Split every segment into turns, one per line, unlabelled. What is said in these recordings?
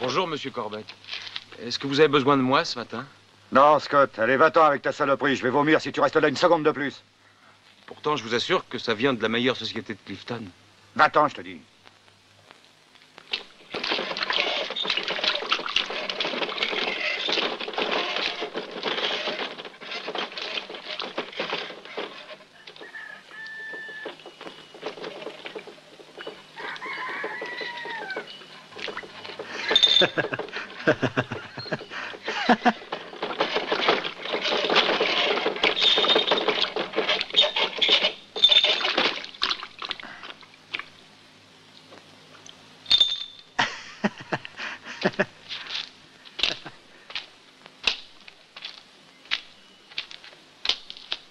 Bonjour, monsieur Corbett. Est-ce que vous avez besoin de moi ce matin?
Non, Scott. Allez, va-t'en avec ta saloperie. Je vais vomir si tu restes là une seconde de plus.
Pourtant, je vous assure que ça vient de la meilleure société de Clifton.
Va-t'en, je te dis.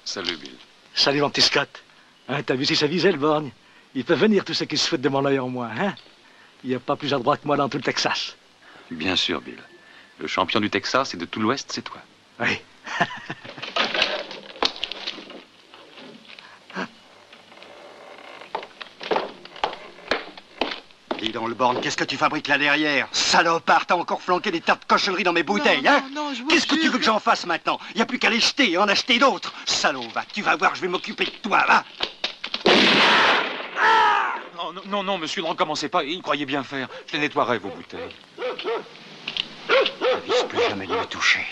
Salut, Bill.
Salut, mon petit Scott. Hein, t'as vu si ça visait, le borgne? Il peut venir tous ceux qui se foutent de mon œil en moi, hein? Il n'y a pas plus à droite que moi dans tout le Texas.
Bien sûr, Bill. Le champion du Texas et de tout l'Ouest, c'est toi.
Oui.
Dis donc, le borgne, qu'est-ce que tu fabriques là derrière? Salopard, t'as encore flanqué des tas de cochonneries dans mes bouteilles, hein? Qu'est-ce que tu veux que j'en fasse maintenant? Il n'y a plus qu'à les jeter et en acheter d'autres. Salaud, va, tu vas voir, je vais m'occuper de toi, va.
Non, monsieur, ne recommencez pas. Il croyait bien faire. Je les nettoierai, vos bouteilles.
Ne vise plus jamais de me toucher.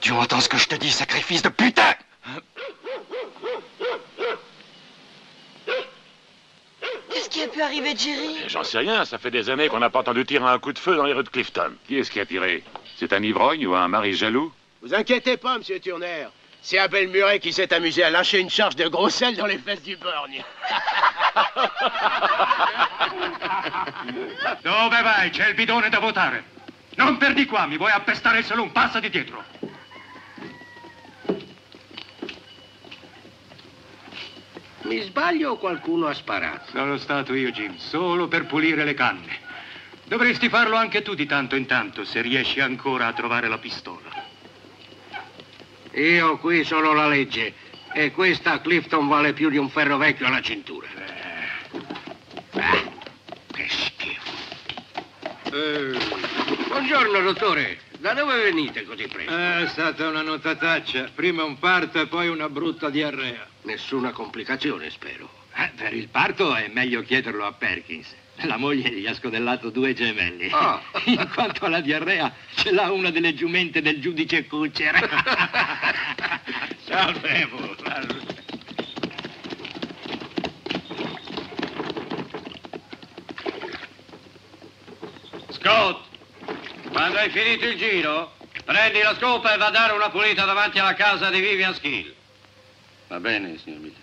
Tu entends ce que je te dis, sacrifice de putain?
Qu'est-ce qu'il y a pu pu arriver, Jerry?
J'en sais rien, ça fait des années qu'on n'a pas entendu tirer un coup de feu dans les rues de Clifton.
Qui est-ce qui a tiré? C'est un ivrogne ou un mari jaloux?
Vous inquiétez pas, monsieur Turner. C'est Abel Murray qui s'est amusé à lâcher une charge de gros sel dans les fesses du borgne.
Dove vai? C'è il bidone da votare. Non perdi qua, mi vuoi appestare solo un passo di dietro.
Mi sbaglio o qualcuno ha sparato?
Sono stato io, Jim, solo per pulire le canne. Dovresti farlo anche tu di tanto in tanto, se riesci ancora a trovare la pistola.
Io qui sono la legge e questa a Clifton vale più di un ferro vecchio alla cintura. Che schifo. Buongiorno, dottore. Da dove venite così presto?
È stata una notataccia. Prima un parto e poi una brutta diarrea.
Nessuna complicazione, spero.
Per il parto è meglio chiederlo a Perkins. La moglie gli ha scodellato 2 gemelli.
Ah.
In quanto alla diarrea, ce l'ha una delle giumente del giudice Kucher.
Sapevo.
Scott, quando hai finito il giro, prendi la scopa e va a dare una pulita davanti alla casa di Vivian Skill.
Va bene, signor Miller.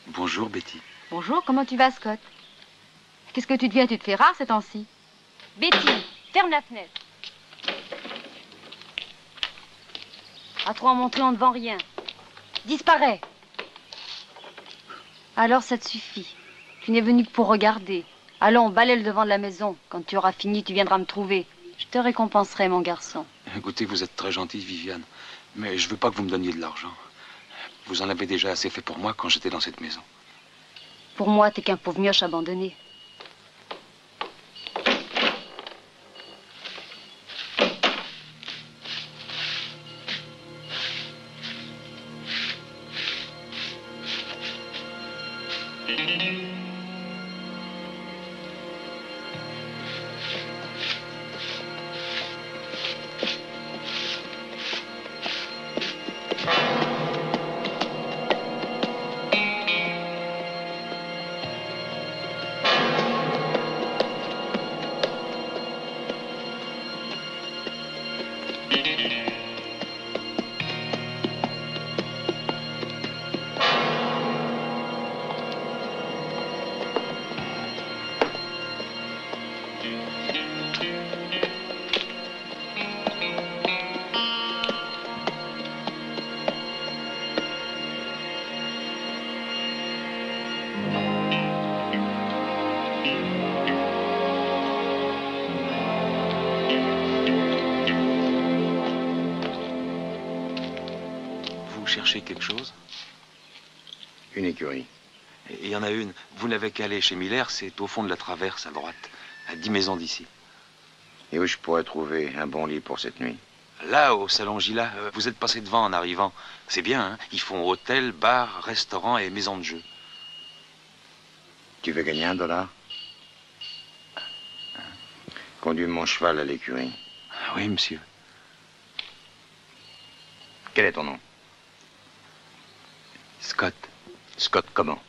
Bonjour, Betty.
Bonjour, comment tu vas, Scott? Qu'est-ce que tu deviens? Tu te fais rare ces temps-ci. Betty, ferme la fenêtre. À trop en montrer, on ne vend rien. Disparais. Alors ça te suffit. Tu n'es venu que pour regarder. Allons, balaie le devant de la maison. Quand tu auras fini, tu viendras me trouver. Je te récompenserai, mon garçon.
Écoutez, vous êtes très gentille, Viviane. Mais je veux pas que vous me donniez de l'argent. Vous en avez déjà assez fait pour moi quand j'étais dans cette maison.
Pour moi, t'es qu'un pauvre mioche abandonné.
cherchez quelque chose?
Une écurie.
Il y en a une. Vous n'avez qu'à aller chez Miller, c'est au fond de la traverse, à droite, à 10 maisons d'ici.
Et où je pourrais trouver un bon lit pour cette nuit?
Là, au Salon Gila, vous êtes passé devant en arrivant. C'est bien, hein? Ils font hôtel, bar, restaurant et maison de jeu.
Tu veux gagner $1? Conduis mon cheval à l'écurie.
Oui, monsieur.
Quel est ton nom?
Scott.
Scott comment?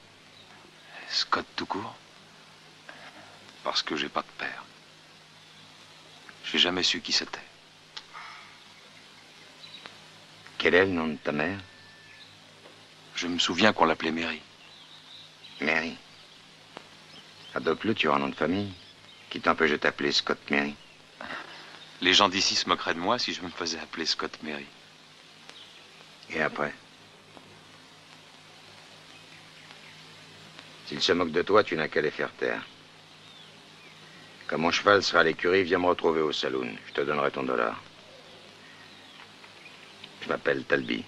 Scott tout court. Parce que j'ai pas de père. J'ai jamais su qui c'était.
Quel est le nom de ta mère?
Je me souviens qu'on l'appelait Mary.
Mary. Adopte-le, tu auras un nom de famille. Qui t'empêche de t'appeler Scott Mary?
Les gens d'ici se moqueraient de moi si je me faisais appeler Scott Mary.
Et après? S'ils se moquent de toi, tu n'as qu'à les faire taire. Quand mon cheval sera à l'écurie, viens me retrouver au saloon. Je te donnerai ton $. Je m'appelle Talby.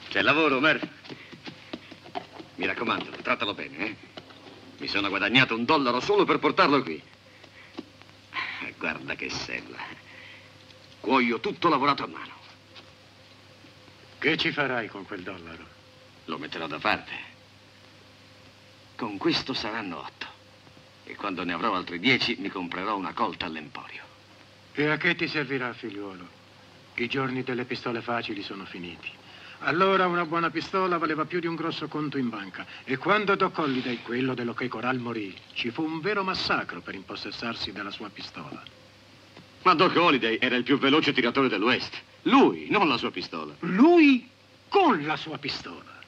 C'è lavoro, Murphy. Mi raccomando, trattalo bene, eh? Mi sono guadagnato $1 solo per portarlo qui. Guarda che sella. Cuoio tutto lavorato a mano.
Che ci farai con quel $?
Lo metterò da parte. Con questo saranno 8. E quando ne avrò altri 10 mi comprerò una Colt all'Emporio.
E a che ti servirà, figliuolo? I giorni delle pistole facili sono finiti. Allora una buona pistola valeva più di un grosso conto in banca. E quando Doc Holliday, quello dell'Ok Coral, morì, ci fu un vero massacro per impossessarsi della sua pistola.
Ma Doc Holliday era il più veloce tiratore dell'Ouest. Lui, non la sua pistola.
Lui con la sua pistola.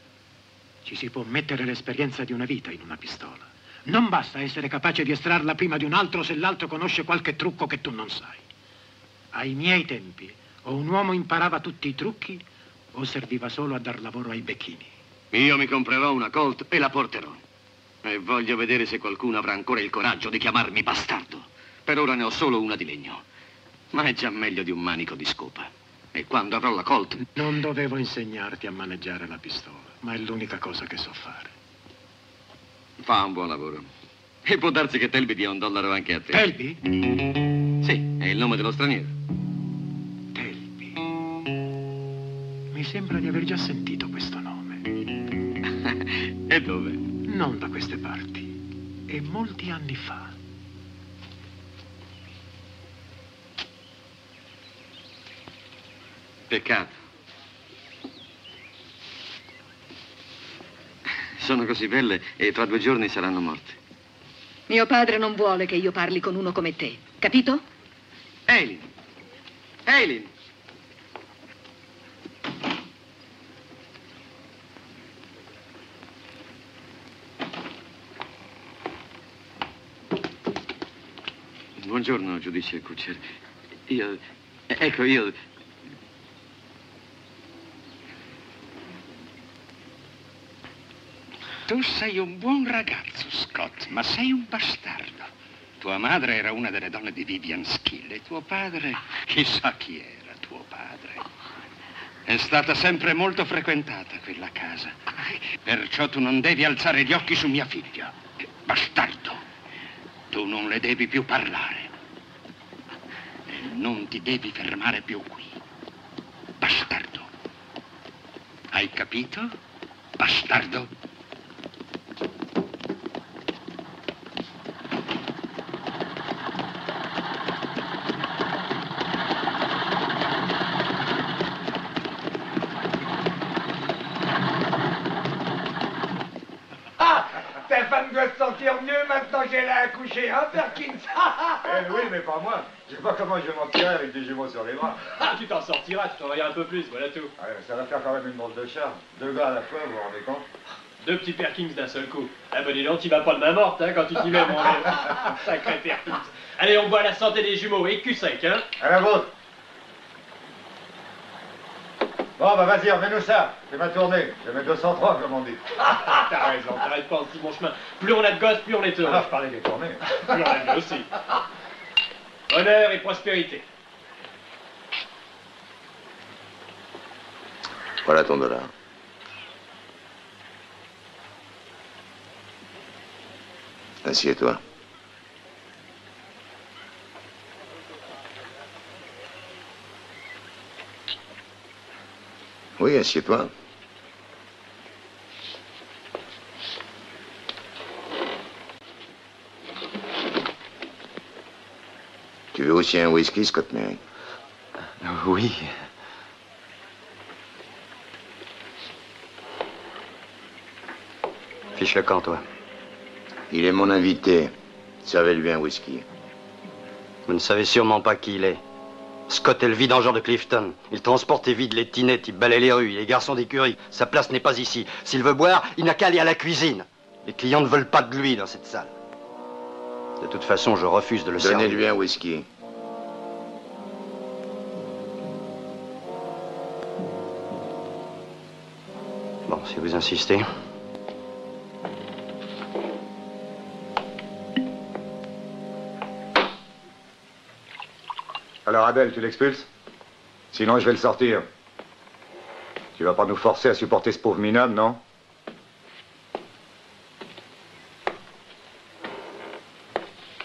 Ci si può mettere l'esperienza di una vita in una pistola. Non basta essere capace di estrarla prima di un altro se l'altro conosce qualche trucco che tu non sai. Ai miei tempi, o un uomo imparava tutti i trucchi, o serviva solo a dar lavoro ai becchini.
Io mi comprerò una Colt e la porterò. E voglio vedere se qualcuno avrà ancora il coraggio di chiamarmi bastardo. Per ora ne ho solo una di legno. Ma è già meglio di un manico di scopa. E quando avrò la Colt...
Non dovevo insegnarti a maneggiare la pistola, ma è l'unica cosa che so fare.
Fa un buon lavoro. E può darsi che Telby dia $1 anche a te.
Telby?
Sì, è il nome dello straniero.
Mi sembra di aver già sentito questo nome.
E dove?
Non da queste parti. E molti anni fa.
Peccato. Sono così belle e tra 2 giorni saranno morte.
Mio padre non vuole che io parli con uno come te, capito?
Eileen! Eileen! Buongiorno, giudice Kutcher. Io...
Tu sei un buon ragazzo, Scott, ma sei un bastardo. Tua madre era una delle donne di Vivian Skill e tuo padre... Chissà chi era tuo padre. È stata sempre molto frequentata quella casa. Perciò tu non devi alzare gli occhi su mia figlia. Bastardo. Tu non le devi più parlare. E non ti devi fermare più qui. Bastardo. Hai capito? Bastardo.
femme doit se sentir mieux maintenant qu'elle a accouché, hein, Perkins?
Oui, mais pas moi. Je sais pas comment je vais m'en tirer avec des jumeaux sur les bras.
Ah, tu t'en sortiras, tu travailleras un peu plus, voilà tout.
Ouais, ça va faire quand même une drôle de charme. 2 gars à la fois, vous vous rendez compte?
2 petits Perkins d'un seul coup. Ah ben dis donc, tu vas pas de main morte, hein, quand tu t'y mets, mon vieux. Sacré Perkins. Allez, on boit la santé des jumeaux, et cul sec, hein.
À la vôtre. Bon, bah vas-y, remets-nous ça. C'est ma tournée. Je vais mettre 203, comme on dit.
T'as raison, t'arrêtes pas aussi bon chemin. Plus on a de gosses, plus on est heureux.
Ah, je parlais des tournées.
Plus on a de aussi. Bonheur et prospérité.
Voilà ton dollar. Assieds-toi. Oui, assieds-toi. Tu veux aussi un whisky, Scott Merrick?
Oui. Fiche le camp, toi.
Il est mon invité. Servez-lui un whisky.
Vous ne savez sûrement pas qui il est. Scott est le vidangeur de Clifton. Il transporte et vide les tinettes, il balaie les rues, il est garçon d'écurie. Sa place n'est pas ici. S'il veut boire, il n'a qu'à aller à la cuisine. Les clients ne veulent pas de lui dans cette salle. De toute façon, je refuse de le servir.
Donnez-lui un whisky.
Bon, si vous insistez.
Alors, Abel, tu l'expulses? Sinon, je vais le sortir. Tu vas pas nous forcer à supporter ce pauvre minable, non?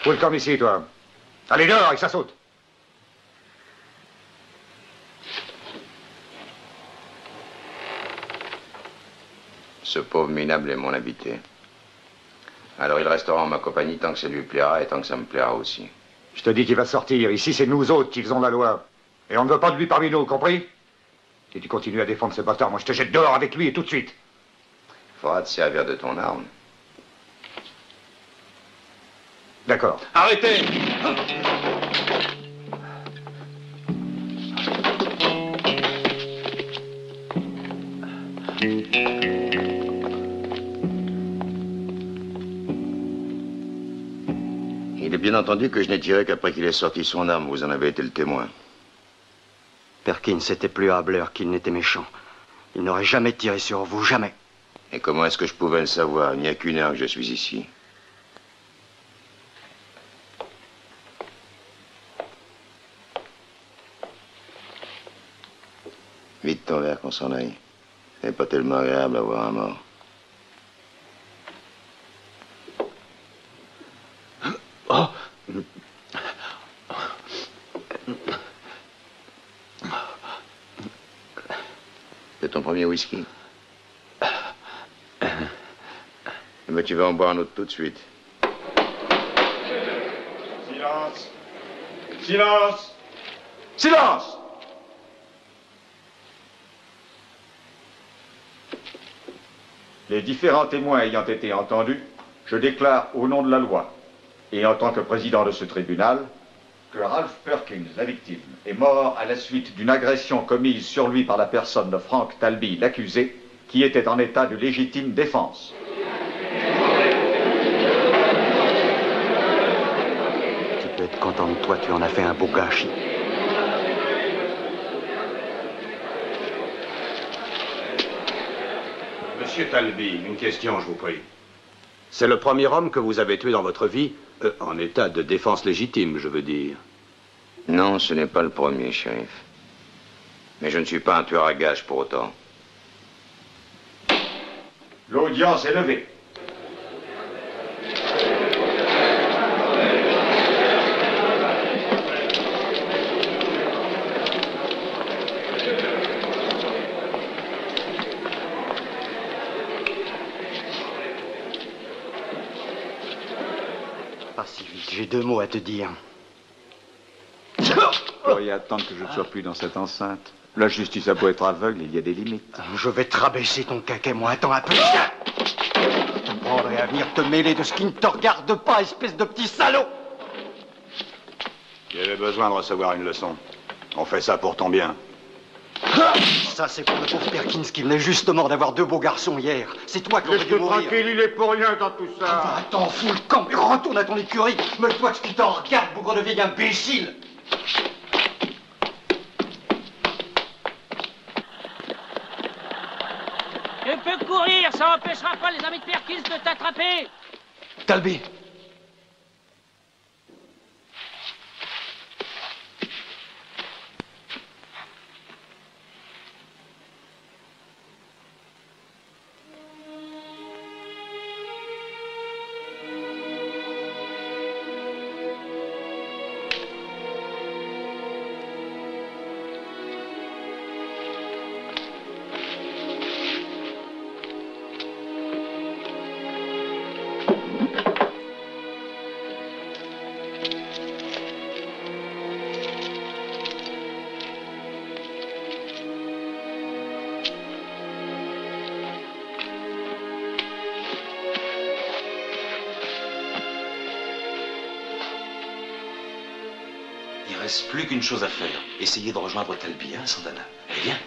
Fous le camp ici, toi. Allez dehors, et que ça saute.
Ce pauvre minable est mon invité. Alors il restera en ma compagnie tant que ça lui plaira et tant que ça me plaira aussi.
Je te dis qu'il va sortir. Ici, c'est nous autres qui faisons la loi. Et on ne veut pas de lui parmi nous, compris? Si tu continues à défendre ce bâtard, moi je te jette dehors avec lui et tout de suite.
Il faudra te servir de ton arme.
D'accord.
Arrêtez!
Il est bien entendu que je n'ai tiré qu'après qu'il ait sorti son arme. Vous en avez été le témoin.
Perkins était plus hableur qu'il n'était méchant. Il n'aurait jamais tiré sur vous, jamais.
Et comment est-ce que je pouvais le savoir? Il n'y a qu'une heure que je suis ici. Vite ton verre qu'on s'en aille. C'est pas tellement agréable à voir un mort.
Oh!
C'est ton premier whisky? Mais tu vas en boire un autre tout de suite.
Silence! Silence! Silence! Les différents témoins ayant été entendus, je déclare au nom de la loi, et en tant que président de ce tribunal, que Ralph Perkins, la victime, est mort à la suite d'une agression commise sur lui par la personne de Frank Talby, l'accusé, qui était en état de légitime défense.
Tu peux être content de toi, tu en as fait un beau gâchis.
Monsieur Talby, une question, je vous prie. C'est le premier homme que vous avez tué dans votre vie, en état de défense légitime, je veux dire.
Non, ce n'est pas le premier, shérif. Mais je ne suis pas un tueur à gages pour autant.
L'audience est levée.
Pas si vite, j'ai 2 mots à te dire.
Vous pourriez attendre que je ne sois plus dans cette enceinte. La justice a beau être aveugle, il y a des limites.
Je vais te rabaisser ton caquet, moi. Attends un peu. t'apprendrai à venir te mêler de ce qui ne te regarde pas, espèce de petit salaud!
Tu avais besoin de recevoir une leçon. On fait ça pour ton bien.
Ça, c'est pour le pauvre Perkins qui venait justement d'avoir 2 beaux garçons hier. C'est toi qui aurais dû mourir.
Tranquille, il est pour rien dans tout ça.
Va, t'en fous le camp, retourne à ton écurie. Mêle-toi de ce qui t'en regarde, bougre de vieil imbécile.
Tu peux courir, ça empêchera pas les amis de Perkins de t'attraper.
Talby.
Il ne reste plus qu'une chose à faire. Essayez de rejoindre Talby, hein, Santana. Allez, viens.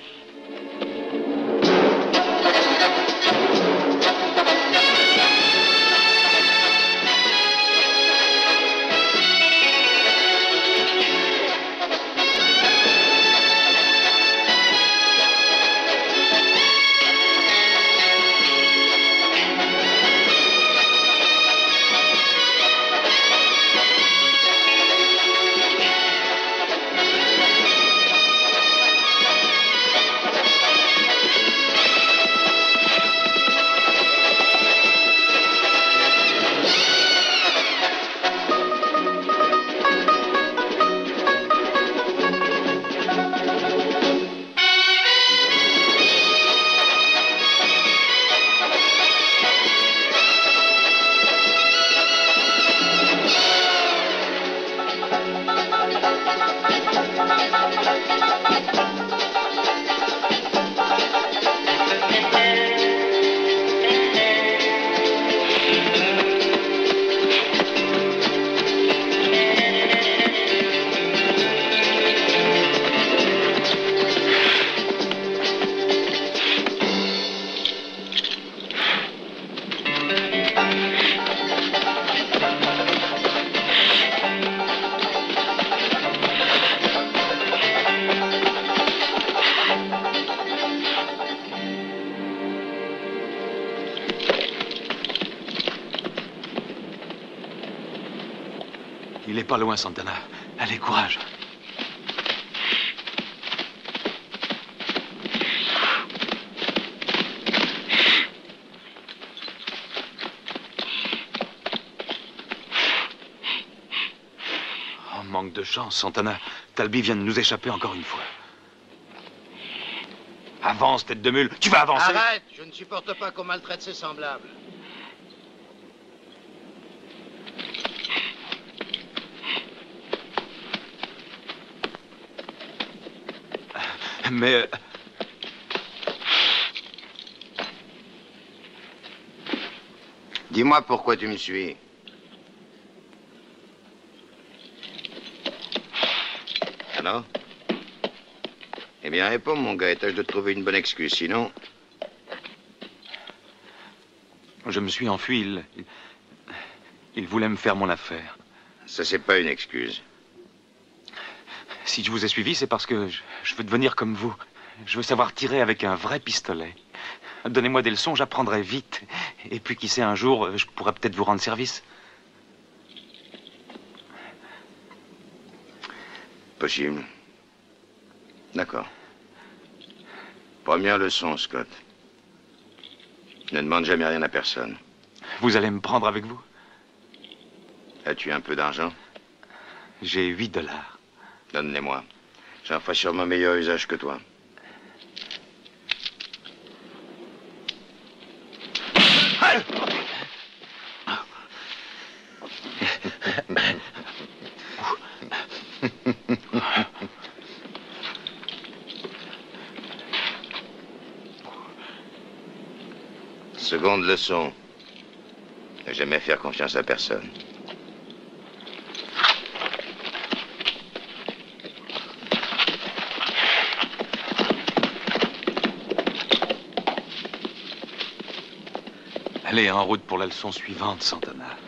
Il est pas loin, Santana. Allez, courage. Oh, manque de chance, Santana. Talby vient de nous échapper encore une fois. Avance, tête de mule. Tu vas avancer.
Arrête, je ne supporte pas qu'on maltraite ses semblables.
Mais...
Dis-moi pourquoi tu me suis. Alors? Eh bien, réponds, mon gars, et tâche de trouver une bonne excuse, sinon...
Je me suis enfui, il voulait me faire mon affaire.
Ça, c'est pas une excuse.
Si je vous ai suivi, c'est parce que je veux devenir comme vous. Je veux savoir tirer avec un vrai pistolet. Donnez-moi des leçons, j'apprendrai vite. Et puis, qui sait, un jour, je pourrais peut-être vous rendre service.
Possible. D'accord. Première leçon, Scott. Ne demande jamais rien à personne.
Vous allez me prendre avec vous?
As-tu un peu d'argent?
J'ai $8.
Donne-les-moi. J'en ferai sûrement meilleur usage que toi. Seconde leçon. jamais faire confiance à personne.
Allez, en route pour la leçon suivante, Santana.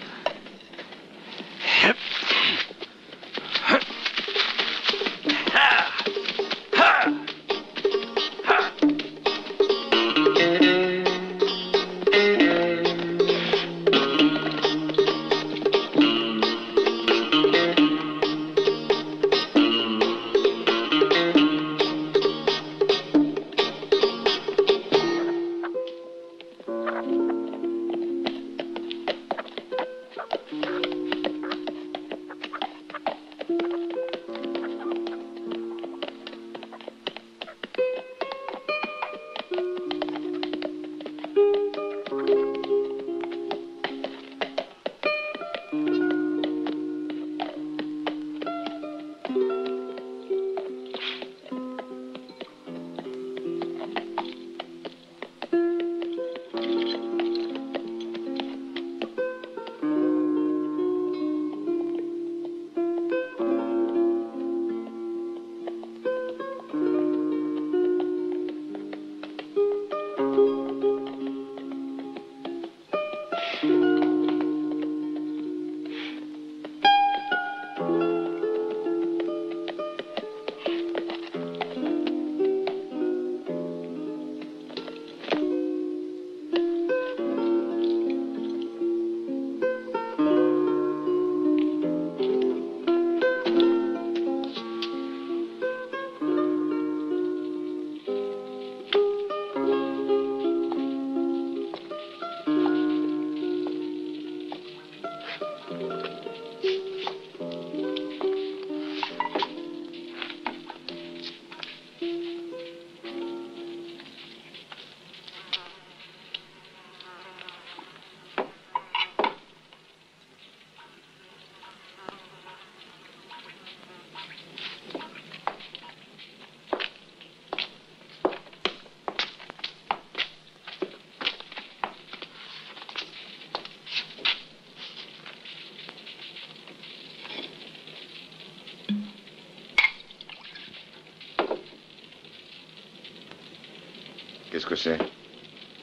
Qu'est-ce que c'est?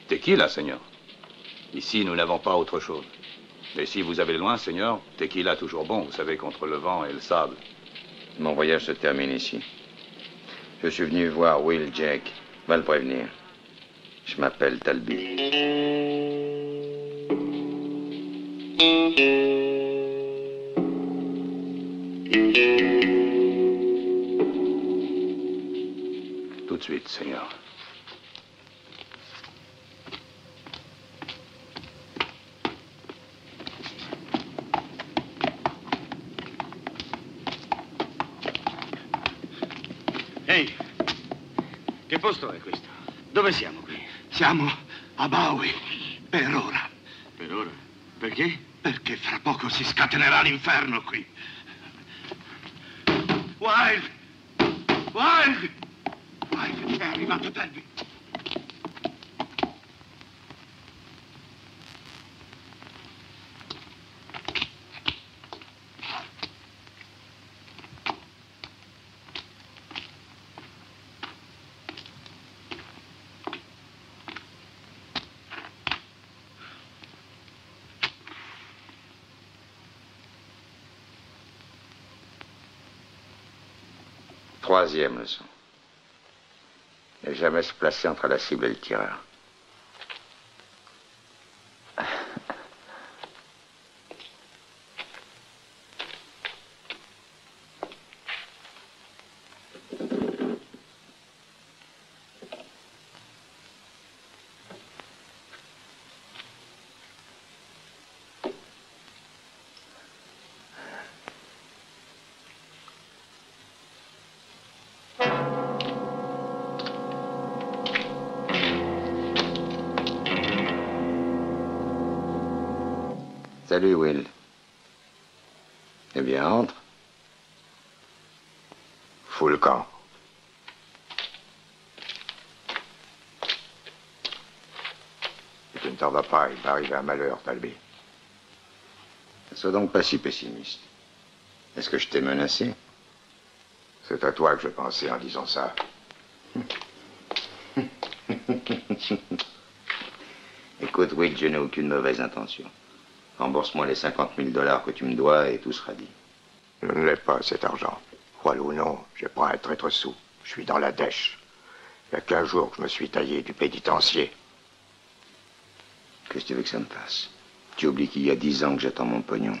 Tequila, Seigneur. Ici, nous n'avons pas autre chose. Mais si vous avez loin, Seigneur, tequila toujours bon, vous savez, contre le vent et le sable.
Mon voyage se termine ici. Je suis venu voir Will Jack. Va le prévenir. Je m'appelle Talby.
Tout de suite, Seigneur.
Ehi, che posto è questo? Dove siamo qui? Siamo a Bowie, per ora. Per ora? Perché? Perché fra poco si scatenerà l'inferno qui. Wild! Wild! Wild, è arrivato Talby.
Troisième leçon. Ne jamais se placer entre la cible et le tireur. Salut, Will. Eh bien, entre. Fous le camp. Tu ne t'en vas pas, il va arriver un malheur, Talby. Ne sois donc pas si pessimiste. Est-ce que je t'ai menacé?
C'est à toi que je pensais en disant ça.
Écoute, Will, je n'ai aucune mauvaise intention. Rembourse-moi les 50 000 $ que tu me dois et tout sera dit.
Je ne l'ai pas, cet argent. Crois-le ou non, j'ai pas un traître sous. Je suis dans la dèche. Il y a 15 jours que je me suis taillé du pénitencier.
Qu'est-ce que tu veux que ça me fasse? Tu oublies qu'il y a 10 ans que j'attends mon pognon.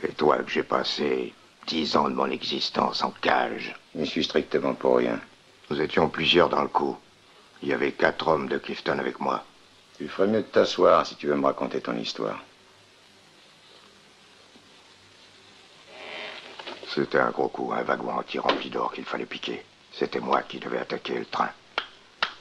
Et toi, que j'ai passé 10 ans de mon existence en cage.
Je suis strictement pour rien.
Nous étions plusieurs dans le coup. Il y avait 4 hommes de Clifton avec moi.
Tu ferais mieux de t'asseoir si tu veux me raconter ton histoire.
C'était un gros coup, un wagon entier rempli d'or qu'il fallait piquer. C'était moi qui devais attaquer le train.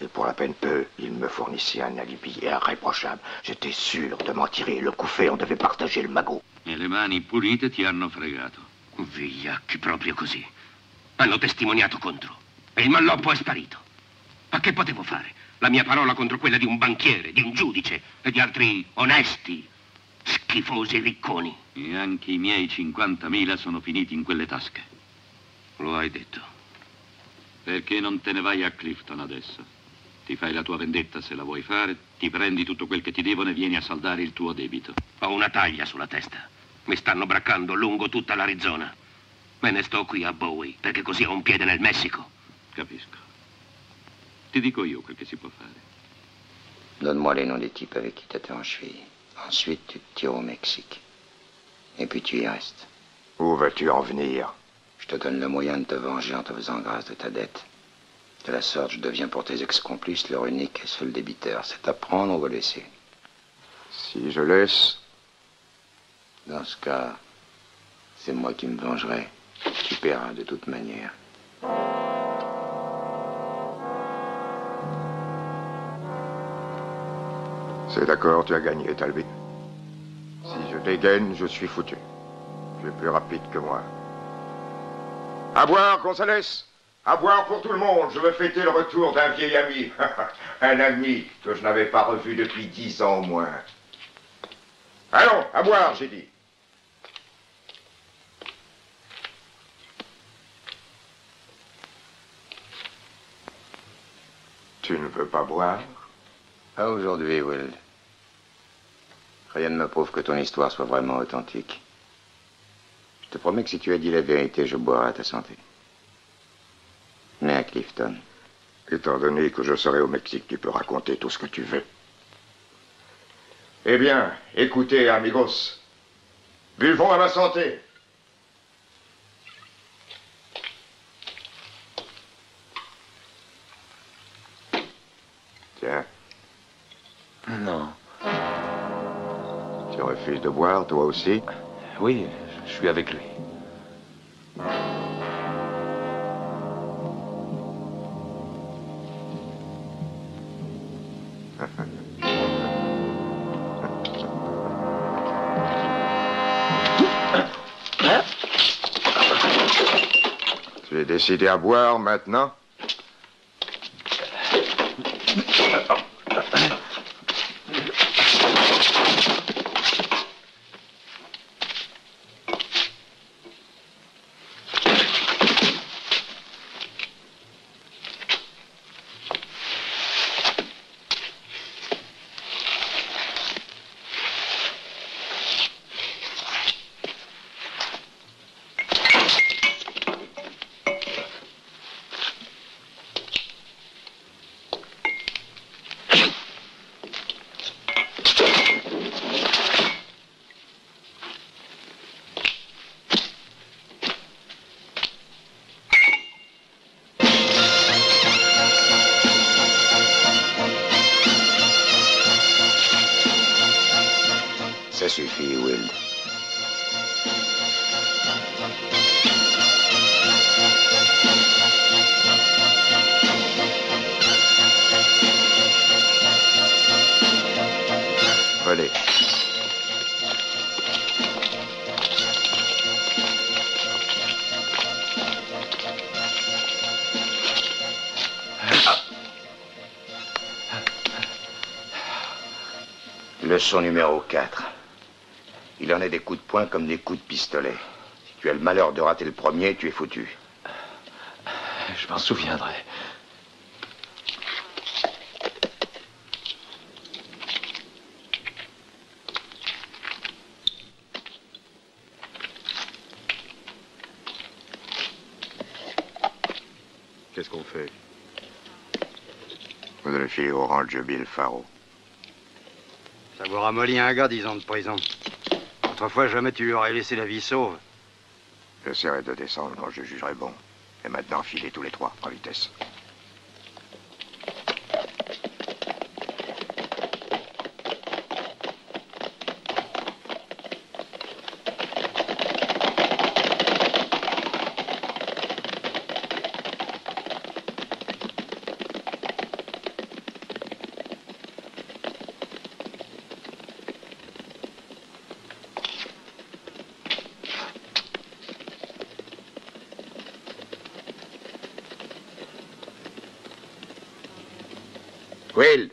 Et pour la peine peu, il me fournissait un alibi irréprochable. J'étais sûr de m'en tirer. Le coup fait, on devait partager le magot.
E le mani pulite ti hanno fregato.
Vigliacchi, proprio così. Hanno testimoniato contro. E il malloppo è sparito. Ma che potevo fare? La mia parola contro quella di un banchiere, di un giudice e di altri onesti, schifosi ricconi.
E anche i miei 50.000 sono finiti in quelle tasche.
Lo hai detto.
Perché non te ne vai a Clifton adesso? Ti fai la tua vendetta se la vuoi fare, ti prendi tutto quel che ti devono e vieni a saldare il tuo debito.
Ho una taglia sulla testa. Mi stanno braccando lungo tutta l'Arizona. Me ne sto qui a Bowie, perché così ho un piede nel Messico.
Capisco. Ti dico io quel che si può fare.
Donne-moi les noms des types avec qui t'étais en cheville. Ensuite, tu te tires au Mexique. Et puis tu y restes.
Où veux-tu en venir?
Je te donne le moyen de te venger en te faisant grâce de ta dette. De la sorte, je deviens pour tes ex-complices leur unique et seul débiteur. C'est à prendre ou à laisser.
Si je laisse...
Dans ce cas, c'est moi qui me vengerai. Tu paieras de toute manière.
C'est d'accord, tu as gagné, Talby. Si je dégaine, je suis foutu. Tu es plus rapide que moi. À boire, Gonzales! À boire pour tout le monde. Je veux fêter le retour d'un vieil ami. Un ami que je n'avais pas revu depuis 10 ans au moins. Allons, à boire, j'ai dit. Tu ne veux pas boire?
Pas aujourd'hui, Will. Rien ne me prouve que ton histoire soit vraiment authentique. Je te promets que si tu as dit la vérité, je boirai à ta santé. Mais à Clifton.
Étant donné que je serai au Mexique, tu peux raconter tout ce que tu veux. Eh bien, écoutez, amigos. Buvons à ma santé. Tiens.
Non.
Tu refuses de boire, toi aussi?
Oui, je suis avec lui.
Tu es décidé à boire maintenant?
Ça suffit, Will.
Allez.
Leçon numéro 4. Il en est des coups de poing comme des coups de pistolet. Si tu as le malheur de rater le premier, tu es foutu.
Je m'en souviendrai.
Qu'est-ce qu'on fait?
Vous allez filer au ranch Bill Faro.
Ça vous ramollit un gars, 10 ans de prison. Autrefois, jamais tu lui aurais laissé la vie sauve.
J'essaierai de descendre quand je jugerai bon. Et maintenant, filez tous les trois, en vitesse. Will.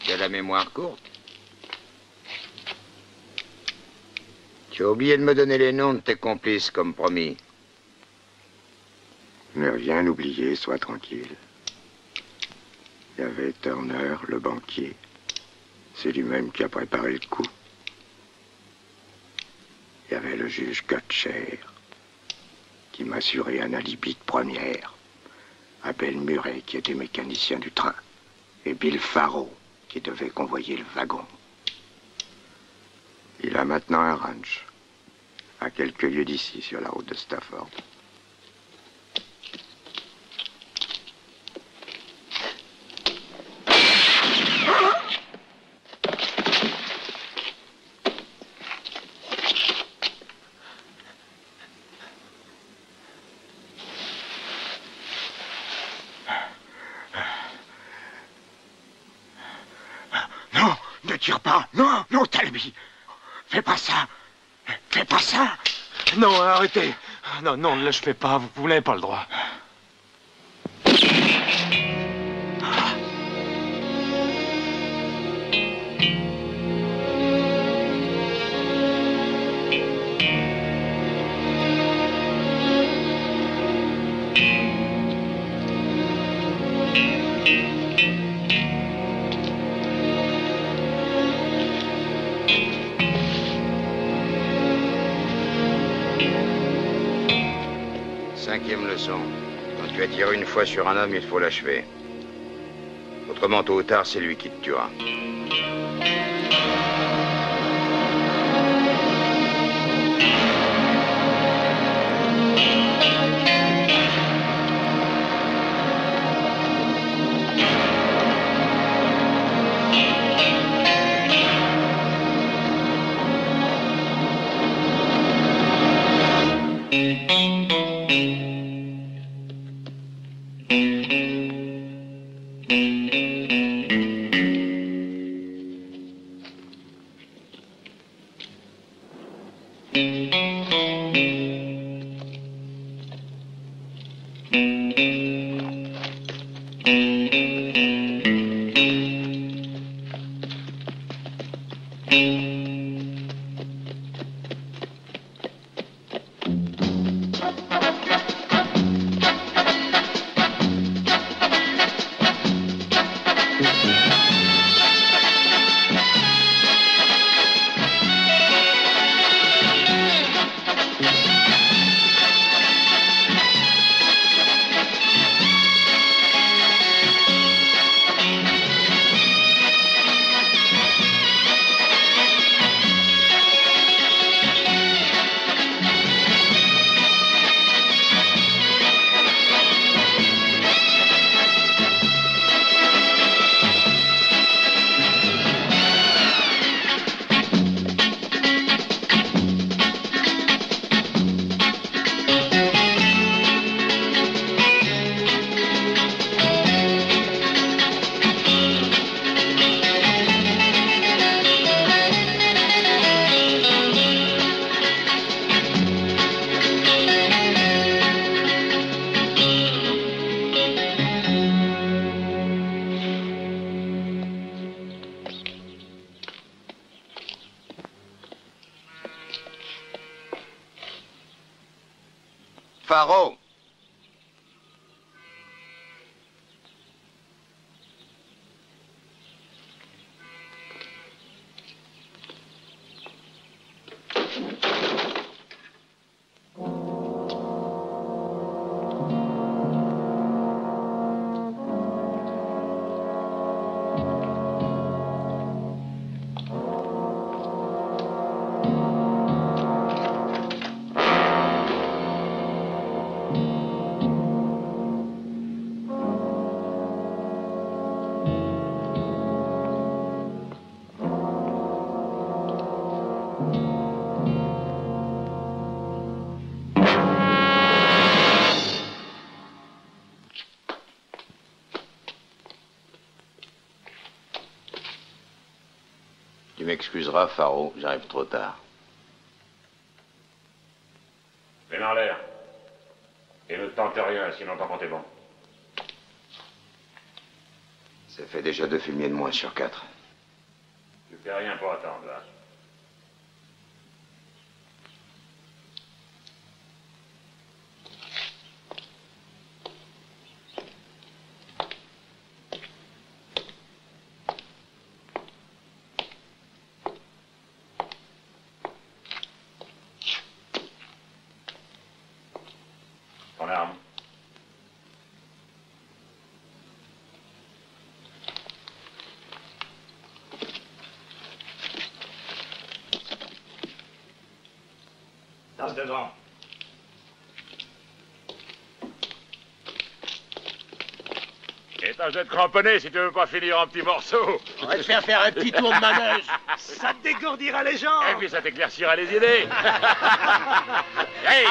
Tu as la mémoire courte. Tu as oublié de me donner les noms de tes complices, comme promis. Ne rien oublier, sois tranquille. Il y avait Turner, le banquier. C'est lui-même qui a préparé le coup. Il y avait le juge Kutcher, qui m'assurait un alibi de première. Abel Murray, qui était mécanicien du train. Et Bill Faro, qui devait convoyer le wagon. Il a maintenant un ranch, à quelques lieues d'ici, sur la route de Stafford.
Ne tire pas. Non, non, Talby. Fais pas ça. Fais pas ça.
Non, arrêtez. Non, non, ne l'achevez pas. Vous n'avez pas le droit.
Cinquième leçon. Quand tu as tiré une fois sur un homme, il faut l'achever. Autrement, tôt ou tard, c'est lui qui te tuera. Faro! Tu m'excuseras, Faro, j'arrive trop tard.
Mets en l'air. Et ne tente rien, sinon t'en comptes bon.
Ça fait déjà 2 fumiers de moins sur 4.
Tu fais rien pour attendre, là. Ton arme.
Tasse devant.
Et tâche d'être cramponné si tu veux pas finir en petits morceaux.
On va te faire faire un petit tour de manège.
Ça te dégourdira les jambes.
Et puis ça t'éclaircira les idées. Hey!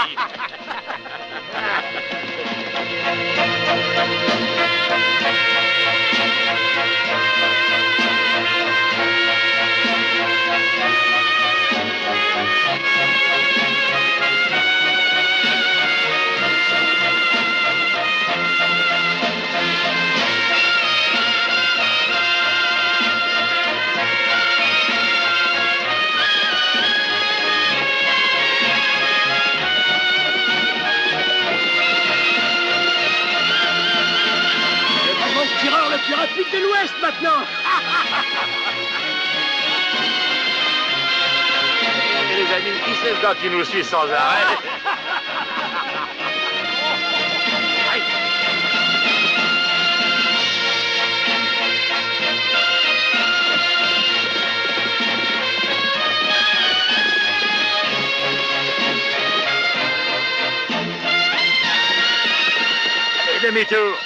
Tireur le plus rapide de l'Ouest maintenant.
Et les amis, qui c'est ce gars qui nous suit sans arrêt? Aïe. Allez, demi-tour.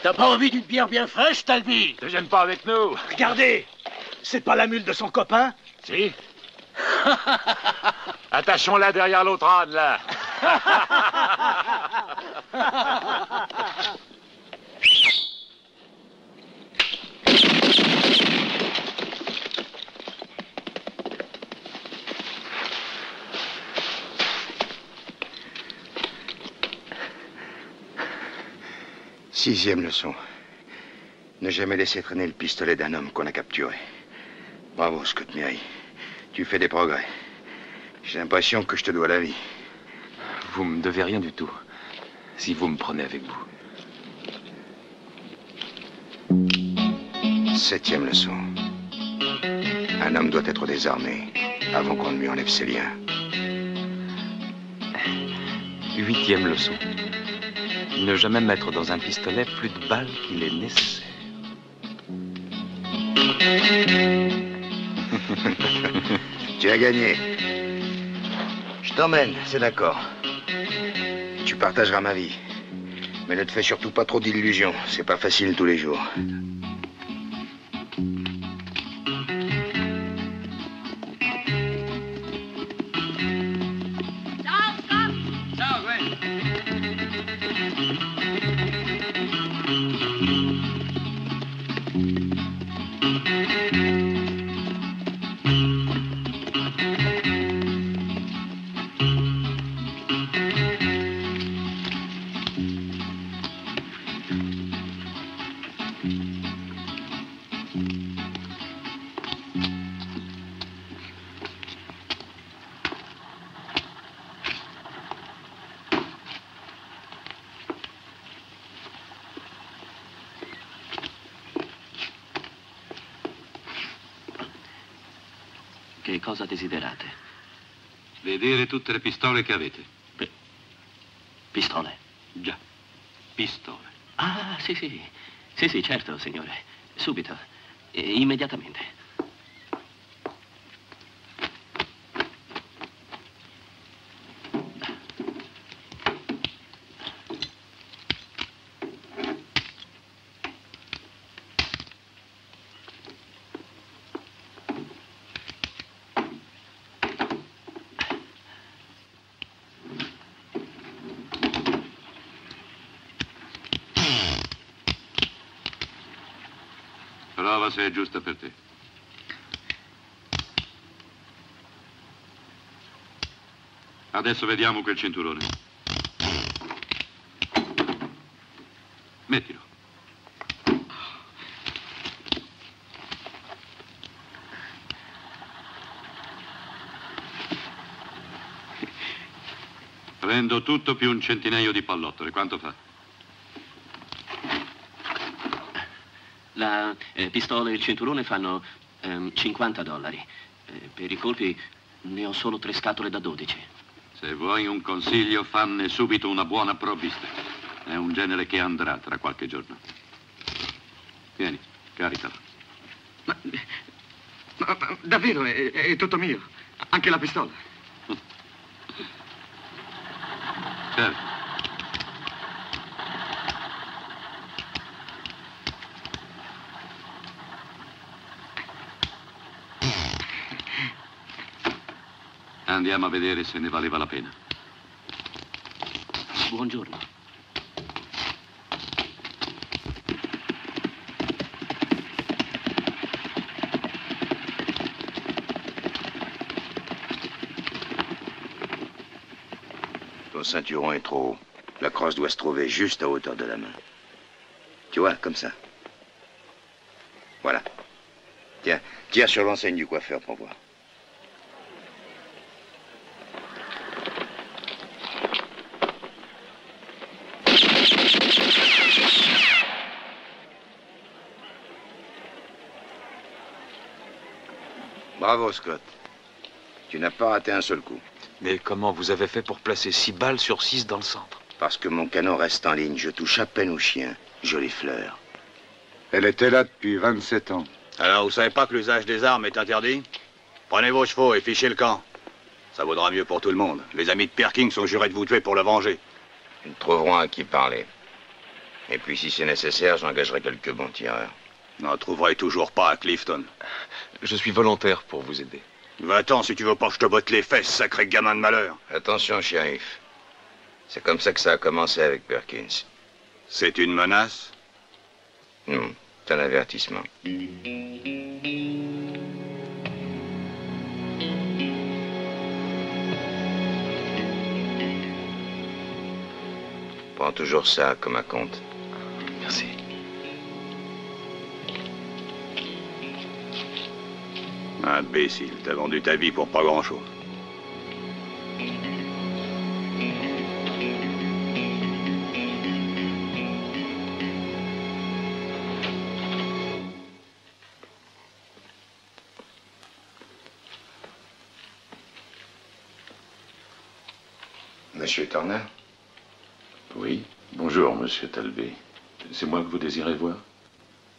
T'as pas envie d'une bière bien fraîche, Talby?
Te gêne pas avec nous.
Regardez, c'est pas la mule de son copain?
Si. Attachons-la derrière l'autre âne, là.
Sixième leçon. Ne jamais laisser traîner le pistolet d'un homme qu'on a capturé. Bravo, Scott Mary. Tu fais des progrès. J'ai l'impression que je te dois la vie.
Vous me devez rien du tout, si vous me prenez avec vous.
Septième leçon. Un homme doit être désarmé avant qu'on ne lui enlève ses liens.
Huitième leçon. Ne jamais mettre dans un pistolet plus de balles qu'il est nécessaire.
Tu as gagné. Je t'emmène, c'est d'accord. Tu partageras ma vie. Mais ne te fais surtout pas trop d'illusions. C'est pas facile tous les jours.
E cosa desiderate?
Vedere tutte le pistole che avete.
Pistole?
Già, pistole.
Ah, sì, sì. Sì, sì, certo, signore. Subito. Immediatamente.
Prova se è giusta per te. Adesso vediamo quel cinturone. Mettilo. Prendo tutto più un centinaio di pallottole. Quanto fa?
La pistola e il cinturone fanno $50. Per i colpi ne ho solo 3 scatole da 12.
Se vuoi un consiglio, fanne subito una buona provvista. È un genere che andrà tra qualche giorno. Vieni, caricalo.
Ma davvero è tutto mio? Anche la pistola?
Certo. Andiamo a vedere se ne valeva la pena.
Buongiorno.
Ton ceinturon est trop haut. La crosse doit se trouver juste à hauteur de la main. Tu vois, comme ça. Voilà. Tiens, tire sur l'enseigne du coiffeur pour voir. Bravo, Scott. Tu n'as pas raté un seul coup.
Mais comment vous avez fait pour placer 6 balles sur 6 dans le centre?
Parce que mon canon reste en ligne. Je touche à peine aux chiens. Jolie fleur.
Elle était là depuis 27 ans.
Alors, vous savez pas que l'usage des armes est interdit? Prenez vos chevaux et fichez le camp. Ça vaudra mieux pour tout le monde. Les amis de Perkins ont juré de vous tuer pour le venger.
Ils trouveront à qui parler. Et puis, si c'est nécessaire, j'engagerai quelques bons tireurs.
N'en trouverez toujours pas à Clifton.
Je suis volontaire pour vous aider.
Va-t'en si tu veux pas que je te botte les fesses, sacré gamin de malheur.
Attention, shérif. C'est comme ça que ça a commencé avec Perkins.
C'est une menace?
Non, c'est un avertissement. Prends toujours ça comme un compte.
Merci.
Imbécile, t'as vendu ta vie pour pas grand-chose.
Monsieur Turner?
Oui. Bonjour, monsieur Talbé. C'est moi que vous désirez voir?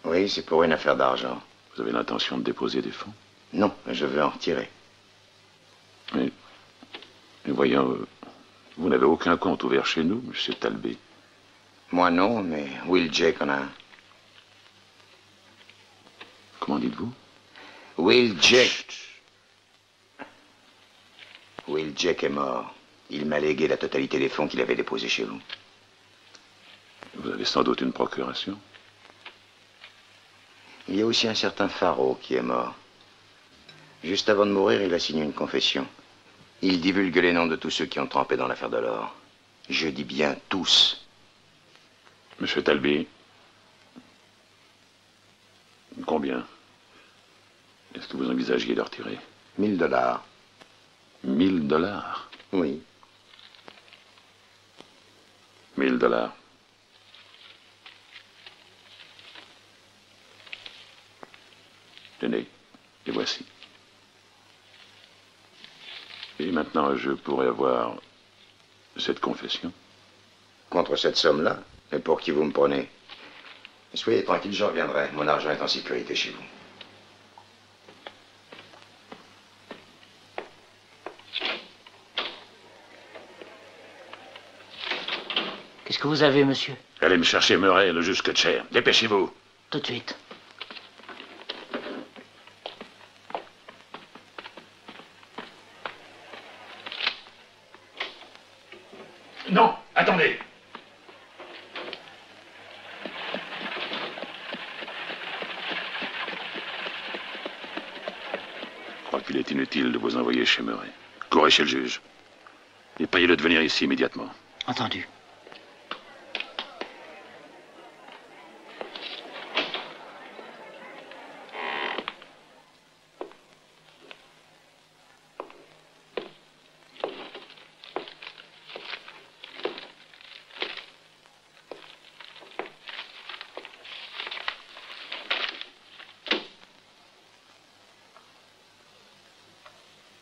Oui, c'est pour une affaire d'argent.
Vous avez l'intention de déposer des fonds?
Non, je veux en retirer.
Mais voyons, vous n'avez aucun compte ouvert chez nous, monsieur Talbé.
Moi non, mais Will Jake en a un.
Comment dites-vous?
Will Jake. Will Jake est mort. Il m'a légué la totalité des fonds qu'il avait déposés chez vous.
Vous avez sans doute une procuration.
Il y a aussi un certain Faro qui est mort. Juste avant de mourir, il a signé une confession. Il divulgue les noms de tous ceux qui ont trempé dans l'affaire de l'or. Je dis bien tous.
Monsieur Talbé, combien est-ce que vous envisagiez de retirer?
$1000.
$1000?
Oui.
$1000. Tenez, les voici. maintenant je pourrais avoir cette confession?
Contre cette somme-là? Mais pour qui vous me prenez? Soyez tranquille, je reviendrai. Mon argent est en sécurité chez vous.
Qu'est-ce que vous avez, monsieur?
Allez me chercher Murray et le juge Kutcher. Dépêchez-vous.
Tout de suite.
Non, attendez. Je crois qu'il est inutile de vous envoyer chez Murray. Courez chez le juge. Et priez-le de venir ici immédiatement.
Entendu.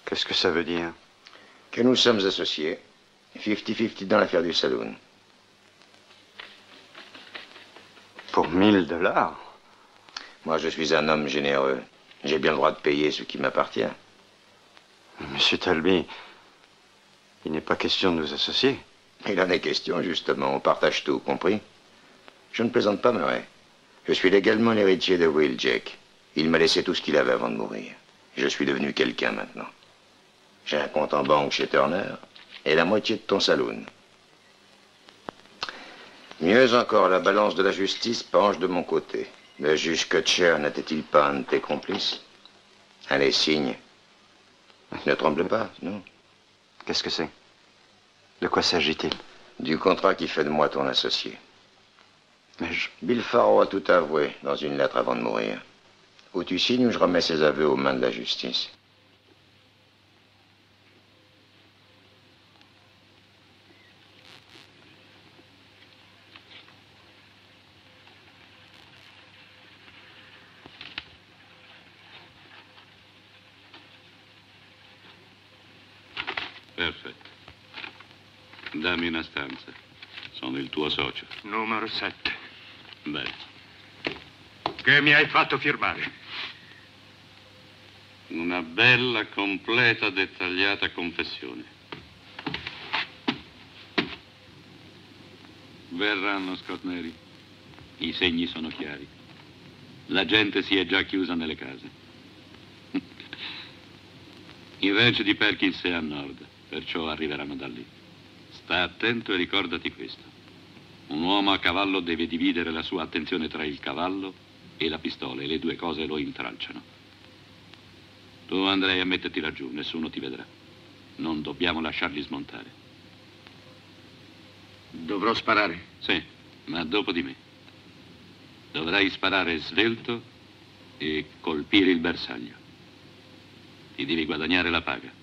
Qu'est-ce que ça veut dire? Que nous sommes associés. 50-50 dans l'affaire du saloon. Pour 1000 $? Moi, je suis un homme généreux. J'ai bien le droit de payer ce qui m'appartient. Monsieur Talby, il n'est pas question de nous associer. Il en est question, justement. On partage tout, compris? Je ne plaisante pas, Murray. Je suis légalement l'héritier de Will Jack. Il m'a laissé tout ce qu'il avait avant de mourir. Je suis devenu quelqu'un maintenant. J'ai un compte en banque chez Turner et la moitié de ton saloon. Mieux encore, la balance de la justice penche de mon côté. Le juge Kutcher n'était-il pas un de tes complices? Allez, signe. Ne tremble pas, non. Qu'est-ce que c'est? De quoi s'agit-il? Du contrat qui fait de moi ton associé. Mais Bill Farrow a tout avoué dans une lettre avant de mourir. Ou tu signes ou je remets ses aveux aux mains de la justice.
Perfetto. Dammi una stanza. Sono il tuo socio.
Numero 7.
Bene.
Che mi hai fatto firmare?
Una bella, completa, dettagliata confessione. Verranno, Scott Neri. I segni sono chiari. La gente si è già chiusa nelle case. Il ranch di Perkins è a nord, perciò arriveranno da lì. Sta attento e ricordati questo. Un uomo a cavallo deve dividere la sua attenzione tra il cavallo e la pistola, e le due cose lo intralciano. Tu andrai a metterti laggiù, nessuno ti vedrà. Non dobbiamo lasciarli smontare.
Dovrò sparare?
Sì, ma dopo di me. Dovrai sparare svelto e colpire il bersaglio. Ti devi guadagnare la paga.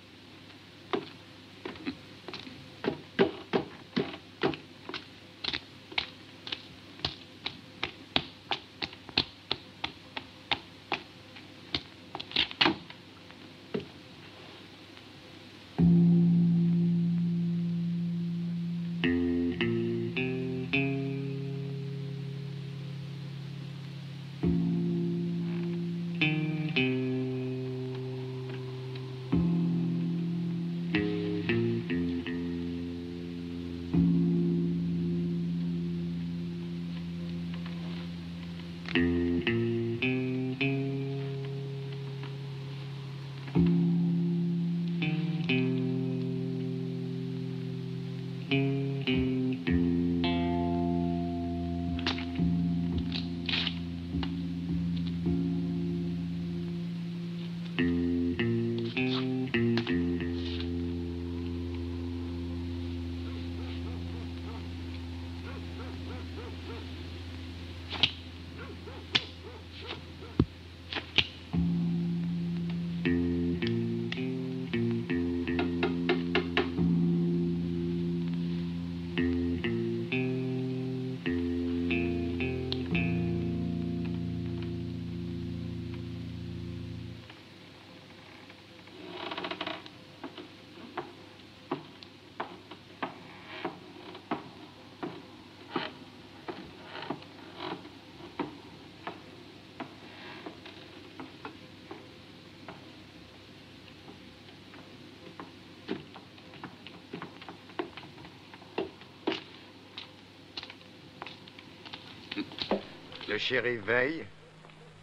Le shérif veille.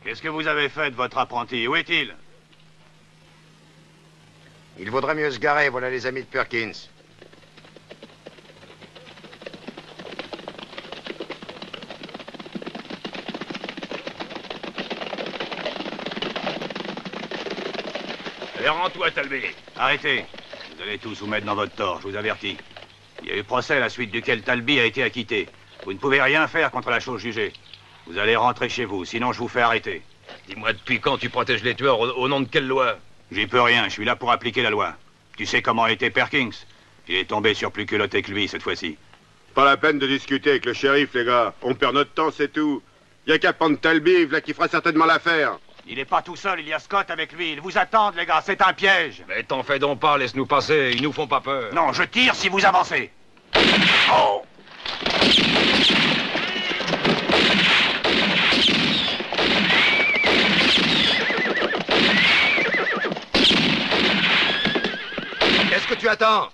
Qu'est-ce que vous avez fait de votre apprenti? Où est-il?
Il vaudrait mieux se garer, voilà les amis de Perkins.
Allez, rends-toi, Talbé. Arrêtez. Vous allez tous vous mettre dans votre tort, je vous avertis. Il y a eu procès à la suite duquel Talby a été acquitté. Vous ne pouvez rien faire contre la chose jugée. Vous allez rentrer chez vous, sinon je vous fais arrêter.
Dis-moi, depuis quand tu protèges les tueurs au nom de quelle loi?
J'y peux rien, je suis là pour appliquer la loi. Tu sais comment a été Perkins? Il est tombé sur plus culotté que lui cette fois-ci.
Pas la peine de discuter avec le shérif, les gars. On perd notre temps, c'est tout. Y a qu'à prendre Talby, là, qui fera certainement l'affaire.
Il n'est pas tout seul, il y a Scott avec lui. Ils vous attendent, les gars, c'est un piège.
Mais t'en fais donc pas, laisse-nous passer, ils nous font pas peur.
Non, je tire si vous avancez. Oh!
Qu'est-ce que tu attends?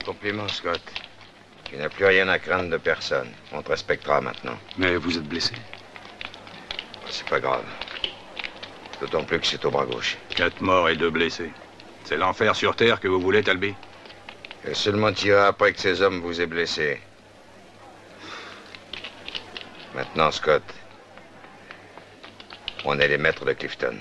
Compliment, Scott. Tu n'as plus rien à craindre de personne. On te respectera maintenant.
Mais vous êtes blessé?
C'est pas grave. D'autant plus que c'est au bras gauche.
4 morts et 2 blessés. C'est l'enfer sur Terre que vous voulez, Talby?
Et seulement tirer après que ces hommes vous aient blessé. Maintenant, Scott, on est les maîtres de Clifton.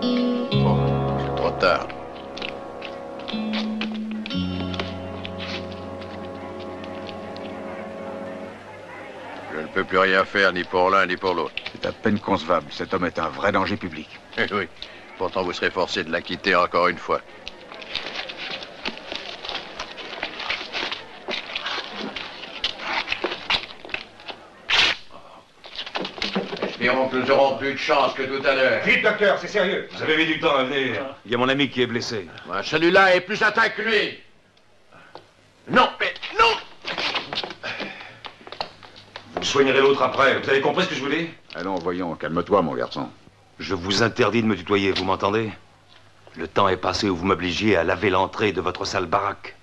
C'est trop tard.
Je ne peux plus rien faire, ni pour l'un, ni pour l'autre.
C'est à peine concevable. Cet homme est un vrai danger public.
Eh oui. Pourtant, vous serez forcé de l'acquitter encore une fois.
Espérons que nous aurons plus de chance que tout à l'heure. Vite, docteur, c'est sérieux.
Vous avez mis du temps à venir. Il y a mon ami qui est blessé.
Celui-là est plus atteint que lui. Non, mais non!
Vous soignerez l'autre après. Vous avez compris ce que je vous dis?
Allons, voyons, calme-toi, mon garçon.
Je vous interdis de me tutoyer, vous m'entendez? Le temps est passé où vous m'obligiez à laver l'entrée de votre sale baraque.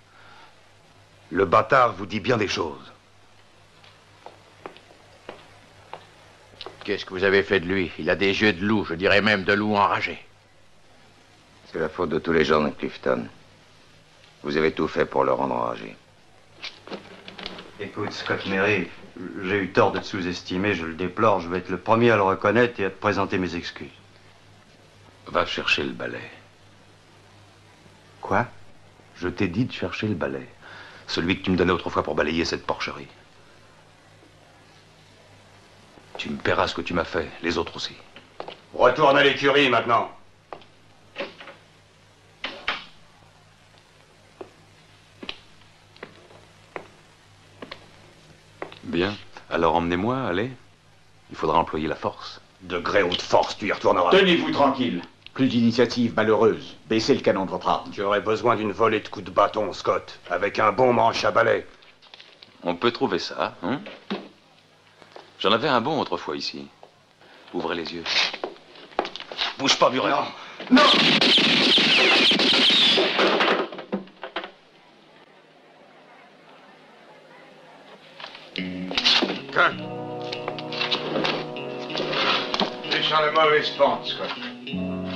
Le bâtard vous dit bien des choses.
Qu'est-ce que vous avez fait de lui? Il a des yeux de loup, je dirais même de loup enragé.
C'est la faute de tous les gens de Clifton. Vous avez tout fait pour le rendre enragé.
Écoute, Scott Mary, j'ai eu tort de te sous-estimer, je le déplore. Je vais être le premier à le reconnaître et à te présenter mes excuses.
Va chercher le balai.
Quoi?
Je t'ai dit de chercher le balai. Celui que tu me donnais autrefois pour balayer cette porcherie. Tu me paieras ce que tu m'as fait, les autres aussi.
Retourne à l'écurie maintenant.
Bien. Alors emmenez-moi, allez. Il faudra employer la force.
De gré ou de force, tu y retourneras.
Tenez-vous tranquille. Plus d'initiative malheureuse. Baissez le canon de votre arme.
Tu aurais besoin d'une volée de coups de bâton, Scott, avec un bon manche à balai.
On peut trouver ça, hein? J'en avais un bon autrefois ici. Ouvrez les yeux.
Bouge pas, Buret.
Non! Non!
Qu'un?
Tu es sur la mauvaise pente, Scott.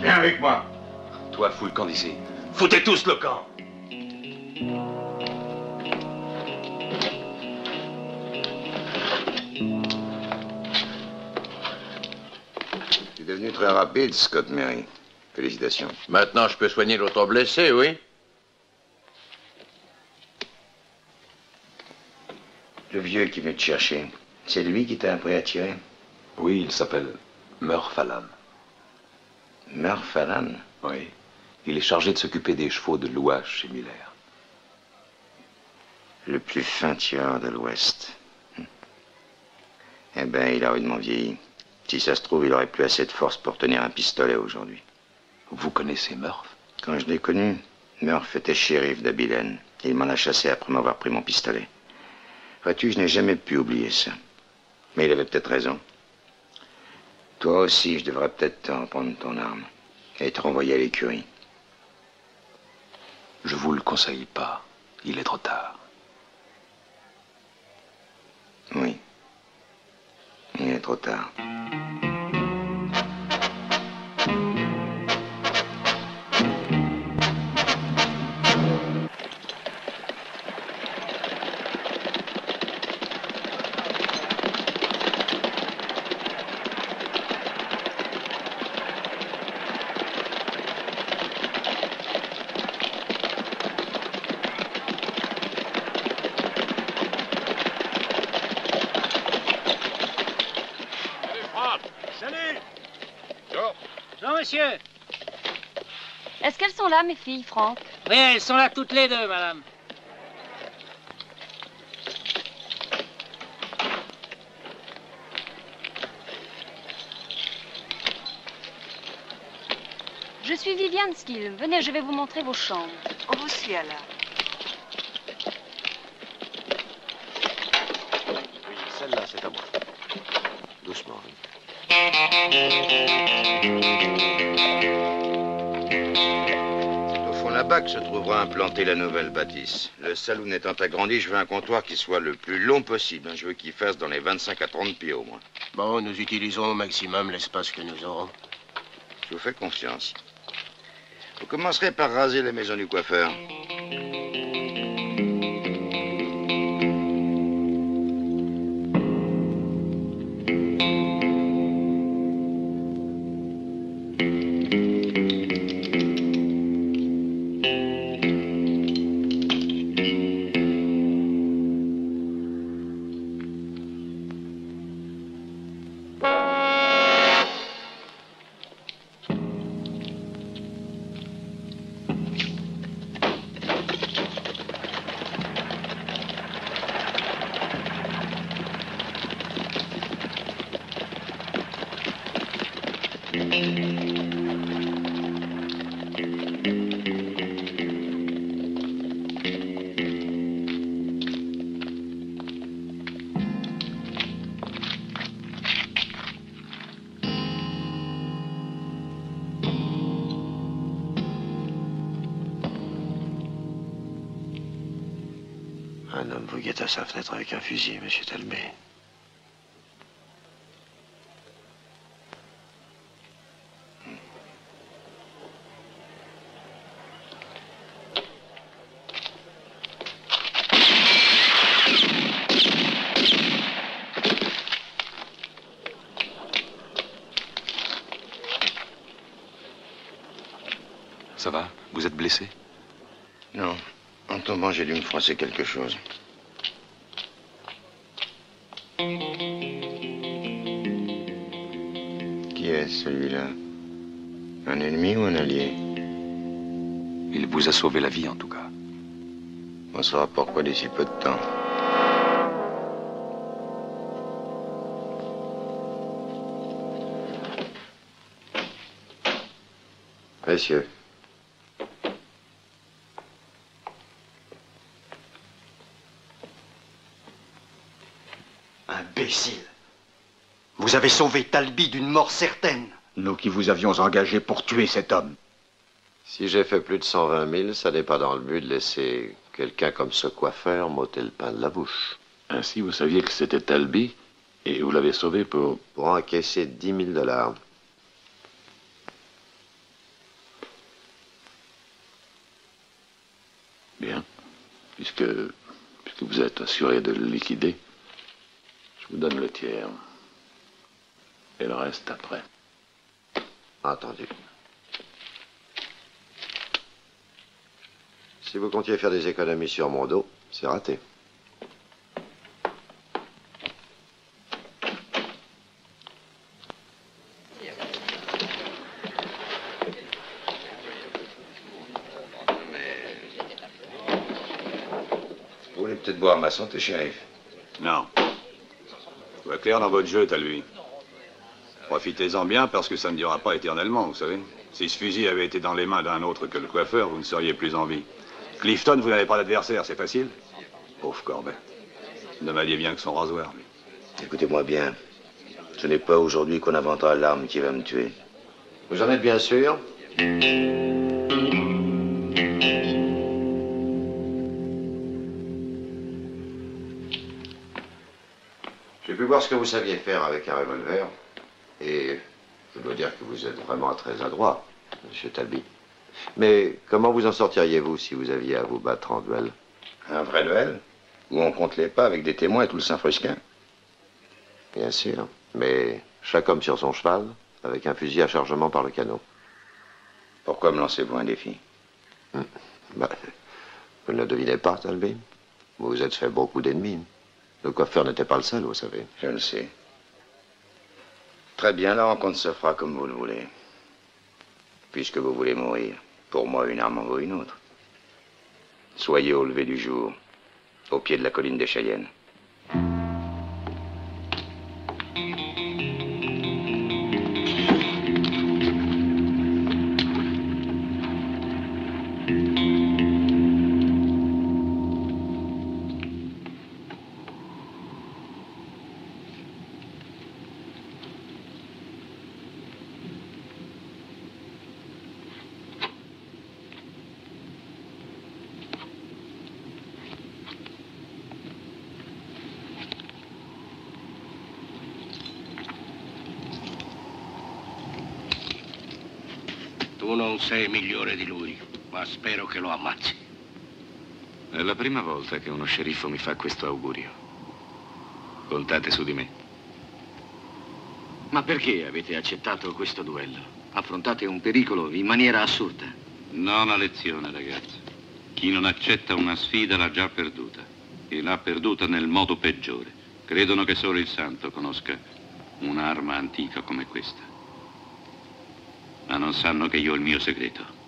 Viens avec moi.
Toi, fous le camp d'ici.
Foutez tous le camp.
Tu es devenu très rapide, Scott Mary. Félicitations.
Maintenant, je peux soigner l'autre blessé, oui?
Le vieux qui veut te chercher, c'est lui qui t'a appris à tirer?
Oui, il s'appelle Murph Allen.
Murph Allen?
Oui.
Il est chargé de s'occuper des chevaux de louage chez Miller.
Le plus fin tireur de l'Ouest. Eh ben, il a rudement vieilli. Si ça se trouve, il aurait plus assez de force pour tenir un pistolet aujourd'hui.
Vous connaissez Murph?
Quand je l'ai connu, Murph était shérif d'Abilene. Il m'en a chassé après m'avoir pris mon pistolet. Vois-tu, je n'ai jamais pu oublier ça. Mais il avait peut-être raison. Toi aussi, je devrais peut-être te reprendre ton arme et te renvoyer à l'écurie.
Je vous le conseille pas. Il est trop tard.
Oui. Il est trop tard.
Monsieur.
Est-ce qu'elles sont là, mes filles, Franck?
Oui, elles sont là toutes les deux, madame.
Je suis Viviane Skill. Venez, je vais vous montrer vos chambres.
On vous suit alors.
Oui, celle-là, c'est à moi. Doucement.
Au fond là-bas que se trouvera implantée la nouvelle bâtisse. Le saloon étant agrandi, je veux un comptoir qui soit le plus long possible. Je veux qu'il fasse dans les 25 à 30 pieds au moins.
Bon, nous utilisons au maximum l'espace que nous aurons.
Je vous fais confiance. Vous commencerez par raser la maison du coiffeur.
Un homme vous guette à sa fenêtre avec un fusil, monsieur Talbé.
Ça va? Vous êtes blessé?
Non. En tombant, j'ai dû me froisser quelque chose. Qui est celui-là? Un ennemi ou un allié?
Il vous a sauvé la vie, en tout cas.
On saura pourquoi d'ici peu de temps. Messieurs.
Imbécile. Vous avez sauvé Talby d'une mort certaine.
Nous qui vous avions engagé pour tuer cet homme.
Si j'ai fait plus de 120 000, ça n'est pas dans le but de laisser quelqu'un comme ce coiffeur m'ôter le pain de la bouche.
Ainsi, vous saviez que c'était Talby et vous l'avez sauvé pour...
Pour encaisser 10 000 $.
Bien. Puisque vous êtes assuré de le liquider, je vous donne le tiers. Et le reste après.
Entendu. Si vous comptiez faire des économies sur mon dos, c'est raté.
peut-être boire ma santé, shérif.
Non. Je vois clair dans votre jeu, Talby. Profitez-en bien parce que ça ne durera pas éternellement, vous savez. Si ce fusil avait été dans les mains d'un autre que le coiffeur, vous ne seriez plus en vie. Clifton, vous n'avez pas d'adversaire, c'est facile. Pauvre Corbet. Ne m'alliez bien que son rasoir, lui.
Écoutez-moi bien. Ce n'est pas aujourd'hui qu'on inventera l'arme qui va me tuer. Vous en êtes bien sûr? J'ai pu voir ce que vous saviez faire avec un revolver. Et je dois dire que vous êtes vraiment très adroit, monsieur Talby. Mais comment vous en sortiriez-vous si vous aviez à vous battre en duel? Un vrai duel? Où on compte les pas avec des témoins et tout le Saint-Frusquin? Bien sûr, mais chaque homme sur son cheval, avec un fusil à chargement par le canot. Pourquoi me lancez-vous un défi? Bah, vous ne le devinez pas, Talby. Vous vous êtes fait beaucoup d'ennemis. Le coiffeur n'était pas le seul, vous savez. Je le sais. Très bien, la rencontre se fera comme vous le voulez. Puisque vous voulez mourir, pour moi, une arme en vaut une autre. Soyez au lever du jour, au pied de la colline des Cheyennes.
Tu non sei migliore di lui, ma spero che lo ammazzi.
È la prima volta che uno sceriffo mi fa questo augurio. Contate su di me.
Ma perché avete accettato questo duello? Affrontate un pericolo in maniera assurda.
Nona lezione, ragazzi. Chi non accetta una sfida l'ha già perduta. E l'ha perduta nel modo peggiore. Credono che solo il santo conosca un'arma antica come questa. Ma non sanno che io ho il mio segreto.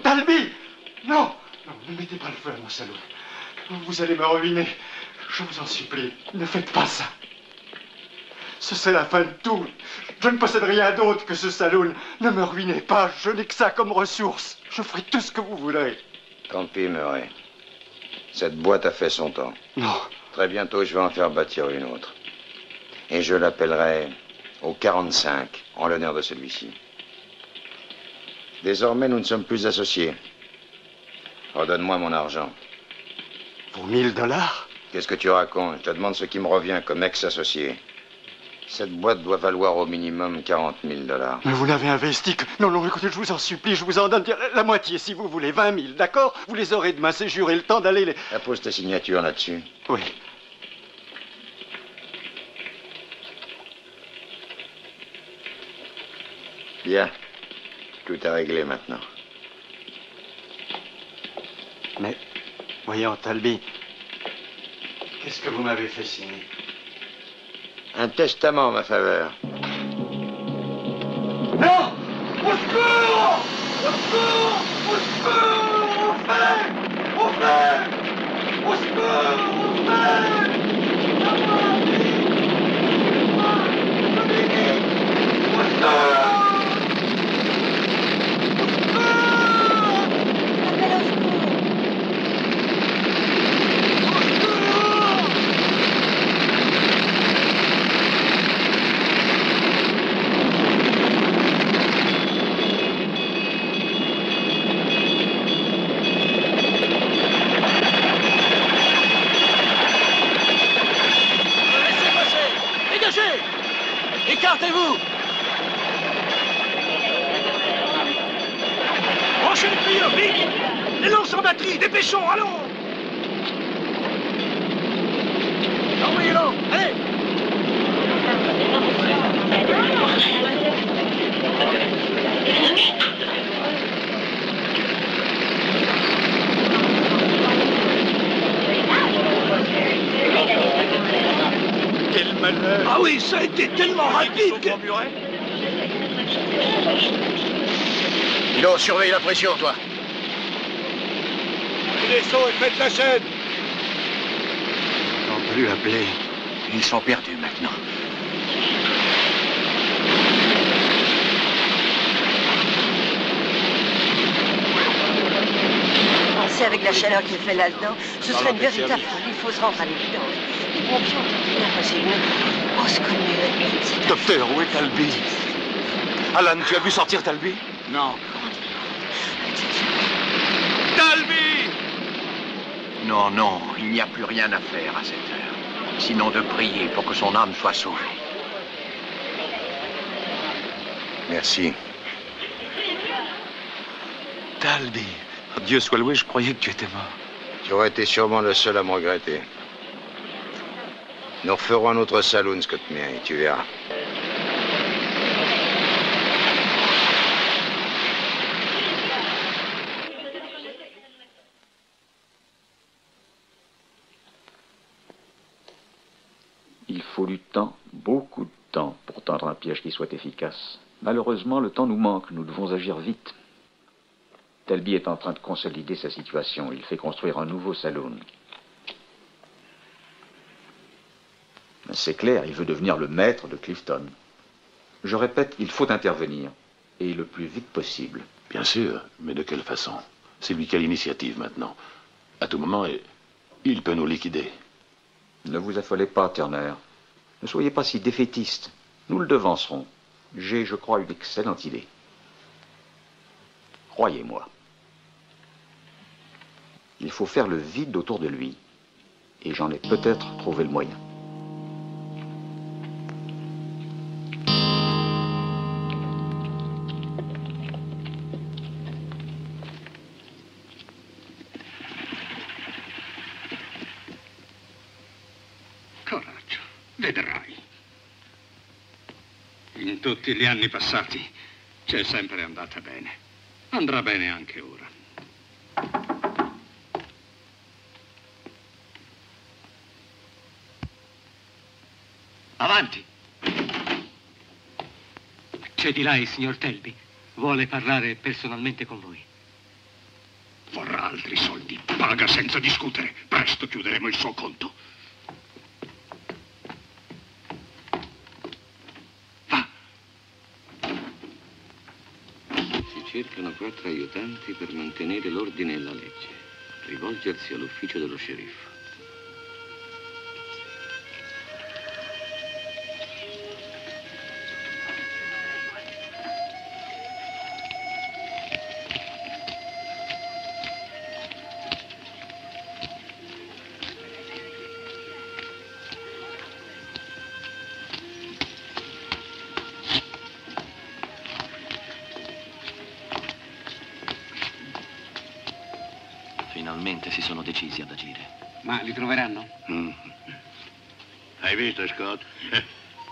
Talby! Non! Non, ne mettez pas le feu à mon saloon. Vous allez me ruiner. Je vous en supplie, ne faites pas ça. Ce serait la fin de tout. Je ne possède rien d'autre que ce saloon. Ne me ruinez pas, je n'ai que ça comme ressource. Je ferai tout ce que vous voudrez.
Tant pis, Murray. Cette boîte a fait son temps.
Non.
Très bientôt, je vais en faire bâtir une autre. Et je l'appellerai au 45, en l'honneur de celui-ci. Désormais, nous ne sommes plus associés. Redonne-moi mon argent.
Pour $1000?
Qu'est-ce que tu racontes? Je te demande ce qui me revient comme ex-associé. Cette boîte doit valoir au minimum $40 000.
Mais vous n'avez investi que... Non, non, écoutez, je vous en supplie, je vous en donne la moitié si vous voulez, 20 000, d'accord? Vous les aurez demain, c'est juré, le temps d'aller les...
Appose ta signature là-dessus.
Oui.
Bien. Tout est réglé maintenant.
Mais, voyons, Talby, qu'est-ce que vous m'avez fait signer?
Un testament en ma faveur.
Non! Au secours! Au secours! Au secours! Au fait! Au fait! Au secours! Au fait! Au secours!
Écartez-vous! Branchez les plieurs, vite! Les lances en batterie, dépêchons, allons! Envoyez-le, allez!
Quel malheur!
Ah oui, ça a été tellement rapide que...
Milo, surveille la pression, toi.
Les sauts et faites la chaîne.
On ne peut plus appeler. Ils sont perdus maintenant.
Pensez avec la chaleur qu'il fait là-dedans, ce serait une véritable folie. Il faut se rendre à l'évidence. Les pompiers ont bien passé une grosse connerie.
Docteur, où est Talby? Alan, tu as vu sortir Talby?
Non.
Talby!
Non, non, il n'y a plus rien à faire à cette heure. Sinon de prier pour que son âme soit sauvée.
Merci.
Talby. Dieu soit loué, je croyais que tu étais mort.
Tu aurais été sûrement le seul à me regretter. Nous referons un autre saloon, Scott Murray, tu verras.
Il faut du temps, beaucoup de temps, pour tendre un piège qui soit efficace. Malheureusement, le temps nous manque, nous devons agir vite. Talby est en train de consolider sa situation. Il fait construire un nouveau saloon. C'est clair, il veut devenir le maître de Clifton. Je répète, il faut intervenir, et le plus vite possible.
Bien sûr, mais de quelle façon? C'est lui qui a l'initiative maintenant. À tout moment, il peut nous liquider.
Ne vous affolez pas, Turner. Ne soyez pas si défaitiste. Nous le devancerons. J'ai, je crois, une excellente idée. Croyez-moi. Il faut faire le vide autour de lui. Et j'en ai peut-être trouvé le moyen.
Coraggio, vedrai. In tutti gli anni passati c'è sempre andata bene. Andrà bene anche ora.
Avanti.
C'è di là il signor Talby. Vuole parlare personalmente con voi.
Vorrà altri soldi. Paga senza discutere. Presto chiuderemo il suo conto. Va.
Si cercano 4 aiutanti per mantenere l'ordine e la legge. Rivolgersi all'ufficio dello sceriffo.
Finalmente si sono decisi ad agire.
Ma li troveranno?
Hai visto, Scott?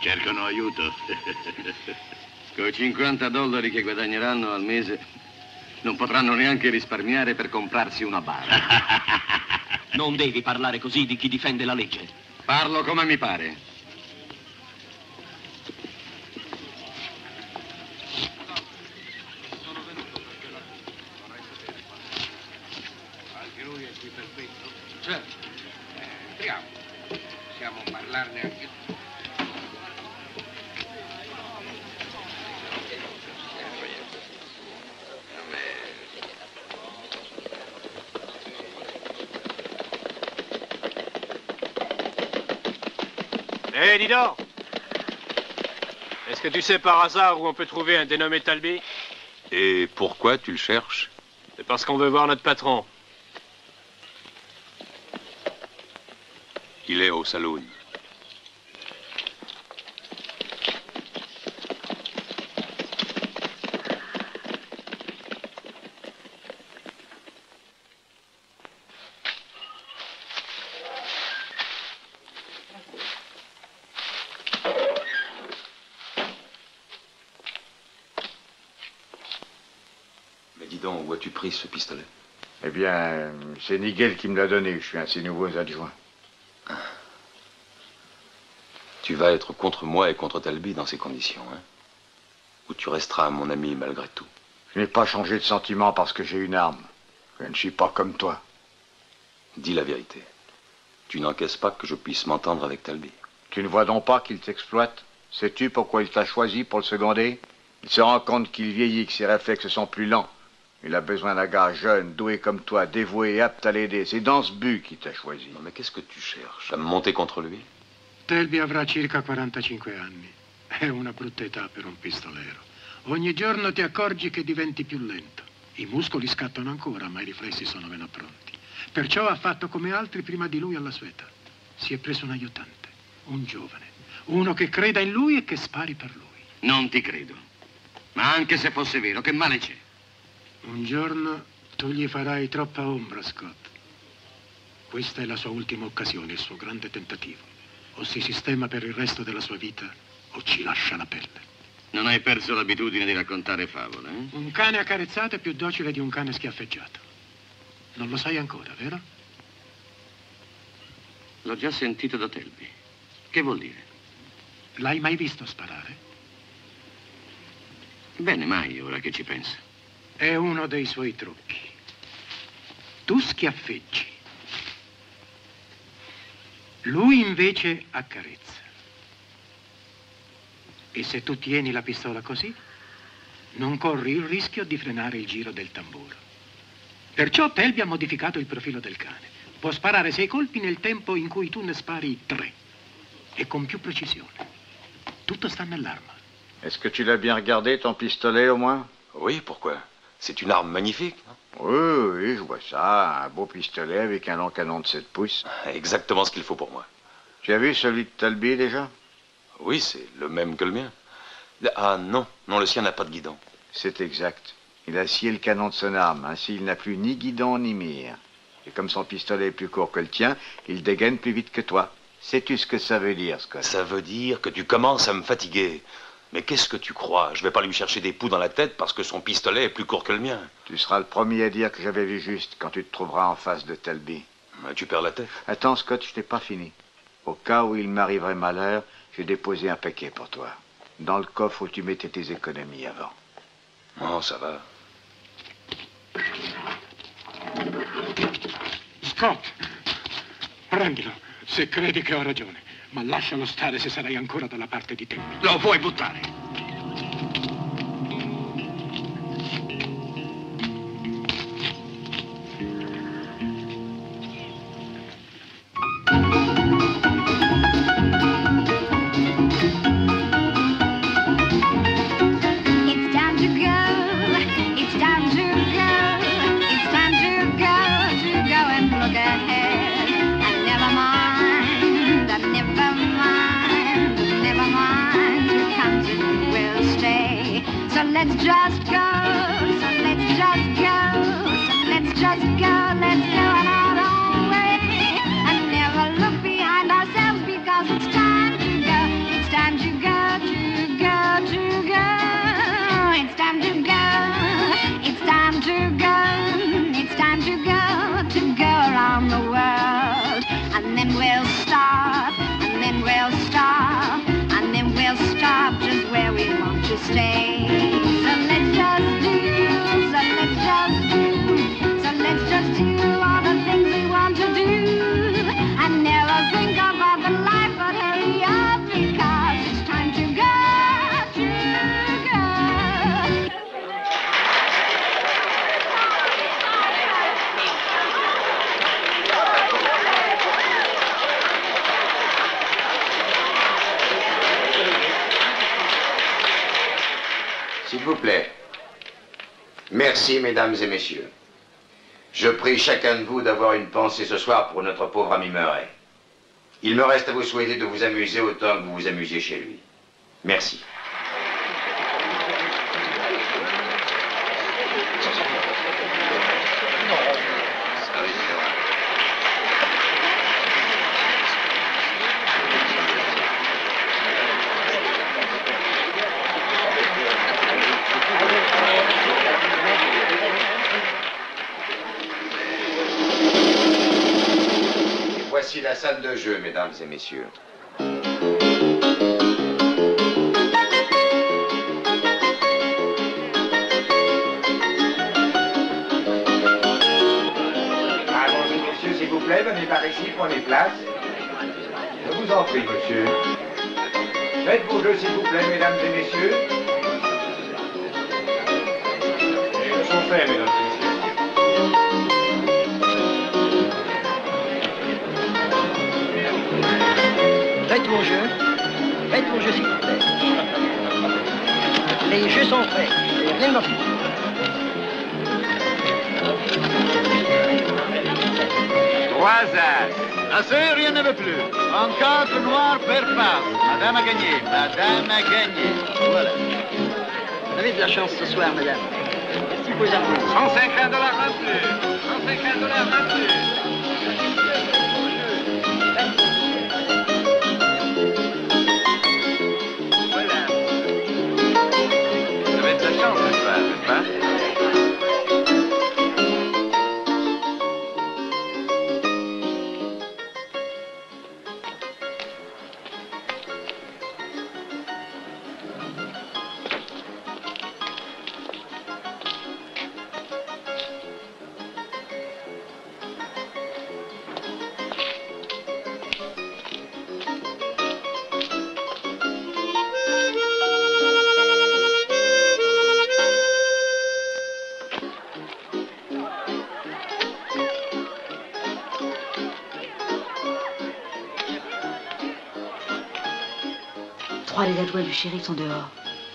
Cercano aiuto. Con i $50 che guadagneranno al mese non potranno neanche risparmiare per comprarsi una bara.
Non devi parlare così di chi difende la legge.
Parlo come mi pare.
Certo. Entriamo. Possiamo parlarne anche.
Eh, dis donc! Est-ce que tu sais par hasard où on peut trouver un dénommé Talby?
Et pourquoi tu le cherches?
C'est parce qu'on veut voir notre patron.
Il est au saloon. Mais dis donc, où as-tu pris ce pistolet?
Eh bien, c'est Nigel qui me l'a donné. Je suis un de ses nouveaux adjoints.
Tu vas être contre moi et contre Talby dans ces conditions, hein? Ou tu resteras mon ami malgré tout?
Je n'ai pas changé de sentiment parce que j'ai une arme. Je ne suis pas comme toi.
Dis la vérité. Tu n'encaisses pas que je puisse m'entendre avec Talby?
Tu ne vois donc pas qu'il t'exploite? Sais-tu pourquoi il t'a choisi pour le seconder? Il se rend compte qu'il vieillit, que ses réflexes sont plus lents. Il a besoin d'un gars jeune, doué comme toi, dévoué et apte à l'aider. C'est dans ce but qu'il t'a choisi.
Non, mais qu'est-ce que tu cherches? À me monter contre lui?
Talby avrà circa 45 anni. È una brutta età per un pistolero. Ogni giorno ti accorgi che diventi più lento. I muscoli scattano ancora, ma i riflessi sono meno pronti. Perciò ha fatto come altri prima di lui alla sua età. Si è preso un aiutante, un giovane, uno che creda in lui e che spari per lui.
Non ti credo. Ma anche se fosse vero, che male c'è?
Un giorno tu gli farai troppa ombra, Scott. Questa è la sua ultima occasione, il suo grande tentativo. O si sistema per il resto della sua vita, o ci lascia la pelle.
Non hai perso l'abitudine di raccontare favole, eh?
Un cane accarezzato è più docile di un cane schiaffeggiato. Non lo sai ancora, vero?
L'ho già sentito da Talby. Che vuol dire?
L'hai mai visto sparare?
Bene, mai, ora che ci penso.
È uno dei suoi trucchi. Tu schiaffeggi. Lui invece accarezza. E se tu tieni la pistola così, non corri il rischio di frenare il giro del tamburo. Perciò Talby ha modificato il profilo del cane. Può sparare 6 colpi nel tempo in cui tu ne spari 3. E con più precisione. Tutto sta nell'arma.
Est-ce que tu l'as bien regardé, ton pistolet, au moins?
Oui, pourquoi? C'est une arme magnifique, non?
Oui, je vois ça. Un beau pistolet avec un long canon de 7 pouces.
Exactement ce qu'il faut pour moi.
Tu as vu celui de Talby, déjà?
Oui, c'est le même que le mien. Ah non, non, le sien n'a pas de guidon.
C'est exact. Il a scié le canon de son arme. Ainsi, il n'a plus ni guidon ni mire. Et comme son pistolet est plus court que le tien, il dégaine plus vite que toi. Sais-tu ce que ça veut dire, Scott?
Ça veut dire que tu commences à me fatiguer. Mais qu'est-ce que tu crois? Je vais pas lui chercher des poux dans la tête parce que son pistolet est plus court que le mien.
Tu seras le premier à dire que j'avais vu juste quand tu te trouveras en face de Talby.
Tu perds la tête.
Attends, Scott, je n'ai pas fini. Au cas où il m'arriverait malheur, j'ai déposé un paquet pour toi. Dans le coffre où tu mettais tes économies avant.
Oh, ça va.
Scott, prendilo se credi che ho ragione, ma lascialo stare se sarai ancora dalla parte di Tembi.
Lo puoi buttare.
Let's just go, so let's just go, so let's just go, let's go on our own way and never look behind ourselves because it's time to go, it's time to go, to go, to go, it's time to go, it's time to go, it's time to go around the world and then we'll stop, and then we'll stop, and then we'll stop just where we want to stay.
S'il vous plaît. Merci, mesdames et messieurs. Je prie chacun de vous d'avoir une pensée ce soir pour notre pauvre ami Murray. Il me reste à vous souhaiter de vous amuser autant que vous vous amusiez chez lui. Merci. Voici la salle de jeu, mesdames et messieurs. Allons-y, messieurs, s'il vous plaît, venez par ici, prenez place. Je vous en prie, monsieur. Faites vos jeux, s'il vous plaît, mesdames et messieurs. Les jeux sont faits, mesdames et messieurs.
Faites vos jeux s'il vous plaît. Les jeux sont faits, et rien de plus.
Trois as. Assez, rien ne veut plus. En quatre noirs per passe. Madame a gagné, madame a gagné. Voilà.
Vous avez de la chance ce soir, madame. Merci pour les applaudissements.
150 $ inclus. 150 $ inclus.
Trois des adjoints du shérif sont dehors.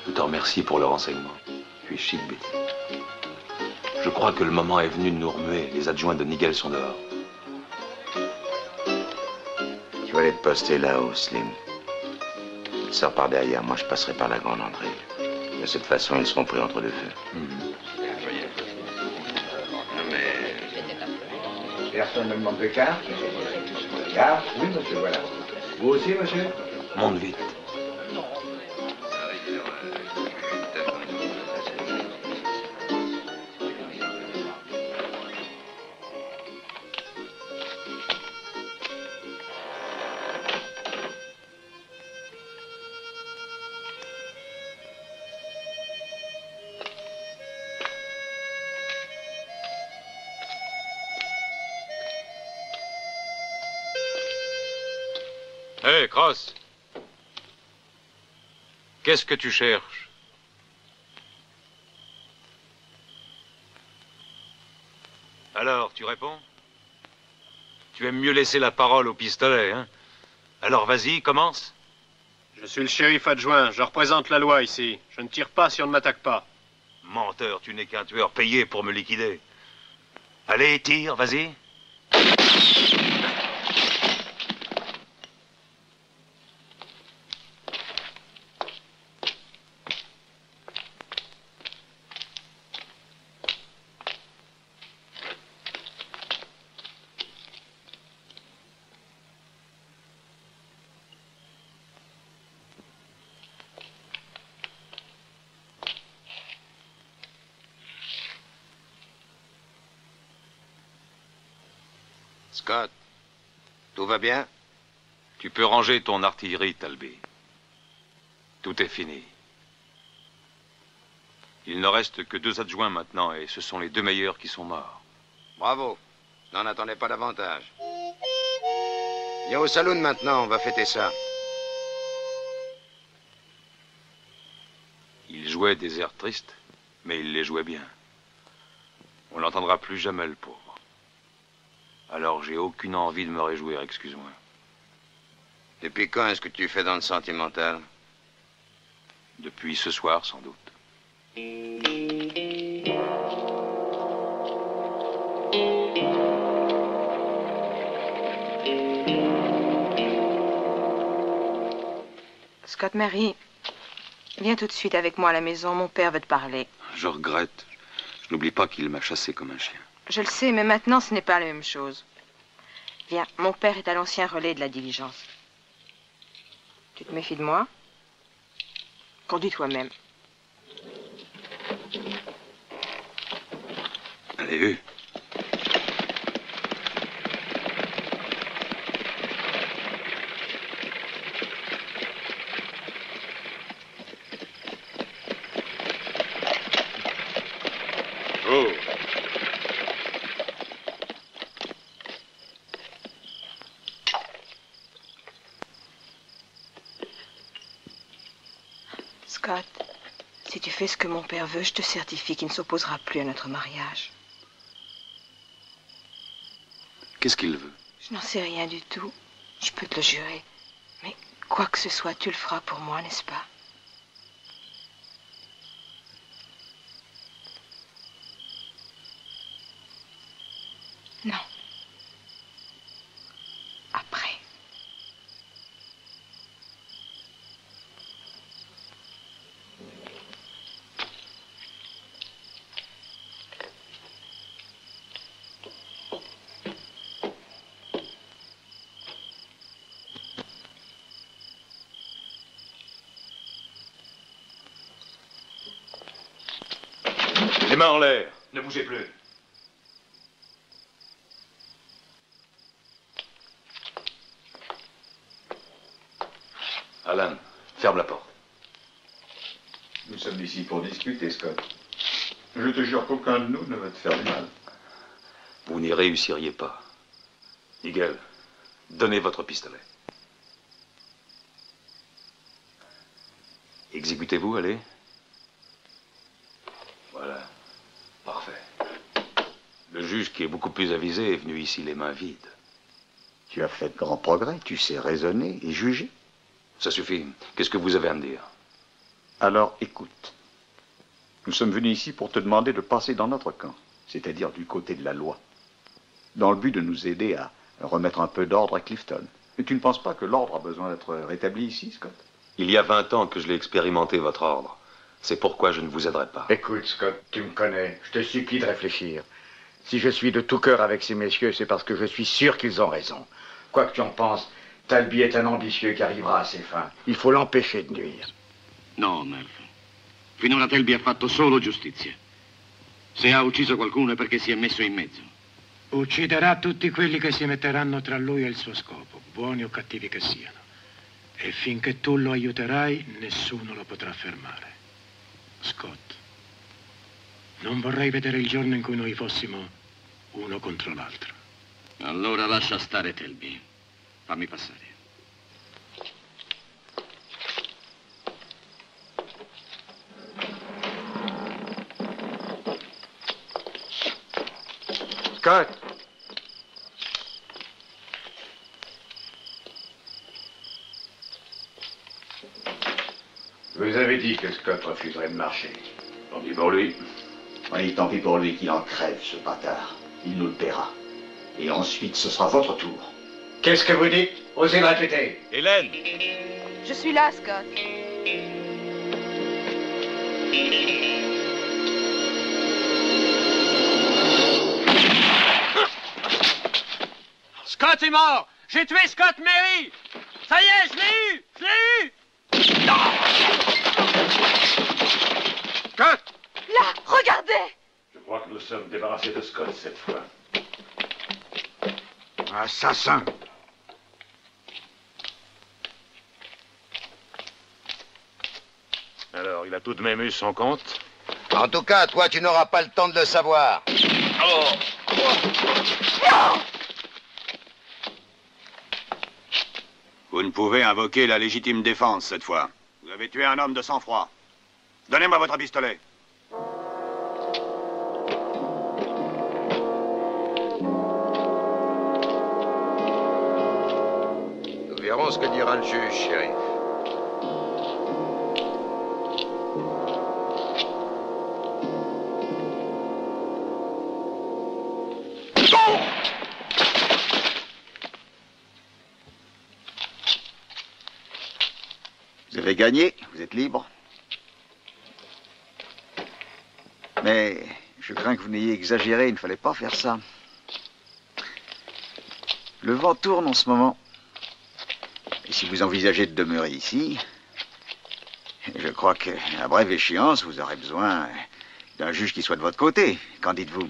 Je te remercie pour le renseignement. Tu es chic, Betty. Je crois que le moment est venu de nous remuer. Les adjoints de Nigel sont dehors.
Tu vas aller te poster là-haut, Slim. Sors par derrière, moi je passerai par la grande entrée. De cette façon, ils seront pris entre deux feux. Personne ne demande de carte? Carte? Oui, monsieur, voilà. Vous aussi, monsieur?
Monte vite.
Hé, Cross. Qu'est-ce que tu cherches? Alors, tu réponds? Tu aimes mieux laisser la parole au pistolet, hein? Alors, vas-y, commence.
Je suis le shérif adjoint. Je représente la loi ici. Je ne tire pas si on ne m'attaque pas.
Menteur, tu n'es qu'un tueur payé pour me liquider. Allez, tire, vas-y.
Scott, tout va bien?
Tu peux ranger ton artillerie, Talby. Tout est fini. Il ne reste que 2 adjoints maintenant, et ce sont les 2 meilleurs qui sont morts.
Bravo. Je n'en attendais pas davantage. Viens au saloon maintenant, on va fêter ça.
Il jouait des airs tristes, mais il les jouait bien. On n'entendra plus jamais le pauvre. Alors j'ai aucune envie de me réjouir, excuse-moi.
Depuis quand est-ce que tu fais dans le sentimental?
Depuis ce soir, sans doute.
Scott Mary, viens tout de suite avec moi à la maison. Mon père veut te parler.
Je regrette. Je n'oublie pas qu'il m'a chassé comme un chien.
Je le sais, mais maintenant, ce n'est pas la même chose. Viens, mon père est à l'ancien relais de la diligence. Tu te méfies de moi? Conduis toi-même.
Allez,
Oh.
Scott, si tu fais ce que mon père veut, je te certifie qu'il ne s'opposera plus à notre mariage.
qu'est-ce qu'il veut?
Je n'en sais rien du tout. Je peux te le jurer. Mais quoi que ce soit, tu le feras pour moi, n'est-ce pas? Non. Après.
Les mains en l'air, ne bougez plus. Alan, ferme la porte.
Nous sommes ici pour discuter, Scott. Je te jure qu'aucun de nous ne va te faire du mal.
Vous n'y réussiriez pas. Nigel, donnez votre pistolet. Exécutez-vous, allez. Voilà. Parfait. Le juge, qui est beaucoup plus avisé, est venu ici les mains vides.
Tu as fait de grands progrès, tu sais raisonner et juger.
Ça suffit. Qu'est-ce que vous avez à me dire?
Alors, écoute. Nous sommes venus ici pour te demander de passer dans notre camp, c'est-à-dire du côté de la loi, dans le but de nous aider à remettre un peu d'ordre à Clifton. Et tu ne penses pas que l'ordre a besoin d'être rétabli ici, Scott?
Il y a 20 ans que je l'ai expérimenté, votre ordre. C'est pourquoi je ne vous aiderai pas.
Écoute, Scott, tu me connais. Je te supplie de réfléchir. Si je suis de tout cœur avec ces messieurs, c'est parce que je suis sûr qu'ils ont raison. Quoi que tu en penses, Talby est un ambitieux qui arrivera à ses fins. Il faut l'empêcher de nuire.
No, Murphy. Finora Talby ha fatto solo giustizia. Se ha ucciso qualcuno è perché si è messo in mezzo.
Ucciderà tutti quelli che si metteranno tra lui e il suo scopo, buoni o cattivi che siano. E finché tu lo aiuterai, nessuno lo potrà fermare. Scott, non vorrei vedere il giorno in cui noi fossimo uno contro l'altro.
Allora lascia stare Talby. Fammi passare.
Scott!
Je vous avais dit que Scott refuserait de marcher.
Tant pis pour lui.
Oui, tant pis pour lui qu'il en crève, ce bâtard. Il nous le paiera. Et ensuite, ce sera votre tour. Qu'est-ce que vous dites? Osez le répéter.
Hélène!
Je suis là, Scott.
Scott est mort! J'ai tué Scott Mary! Ça y est, je l'ai eu! Je l'ai eu!
Scott!
Là, regardez!
Je crois que nous sommes débarrassés de Scott cette fois.
Assassin!
Alors, il a tout de même eu son compte?
En tout cas, toi, tu n'auras pas le temps de le savoir.
Vous ne pouvez invoquer la légitime défense cette fois. Vous avez tué un homme de sang-froid. Donnez-moi votre pistolet.
Nous verrons ce que dira le juge, shérif.
Vous avez gagné, vous êtes libre. Mais je crains que vous n'ayez exagéré, il ne fallait pas faire ça. Le vent tourne en ce moment. Et si vous envisagez de demeurer ici, je crois qu'à brève échéance, vous aurez besoin d'un juge qui soit de votre côté. Qu'en dites-vous?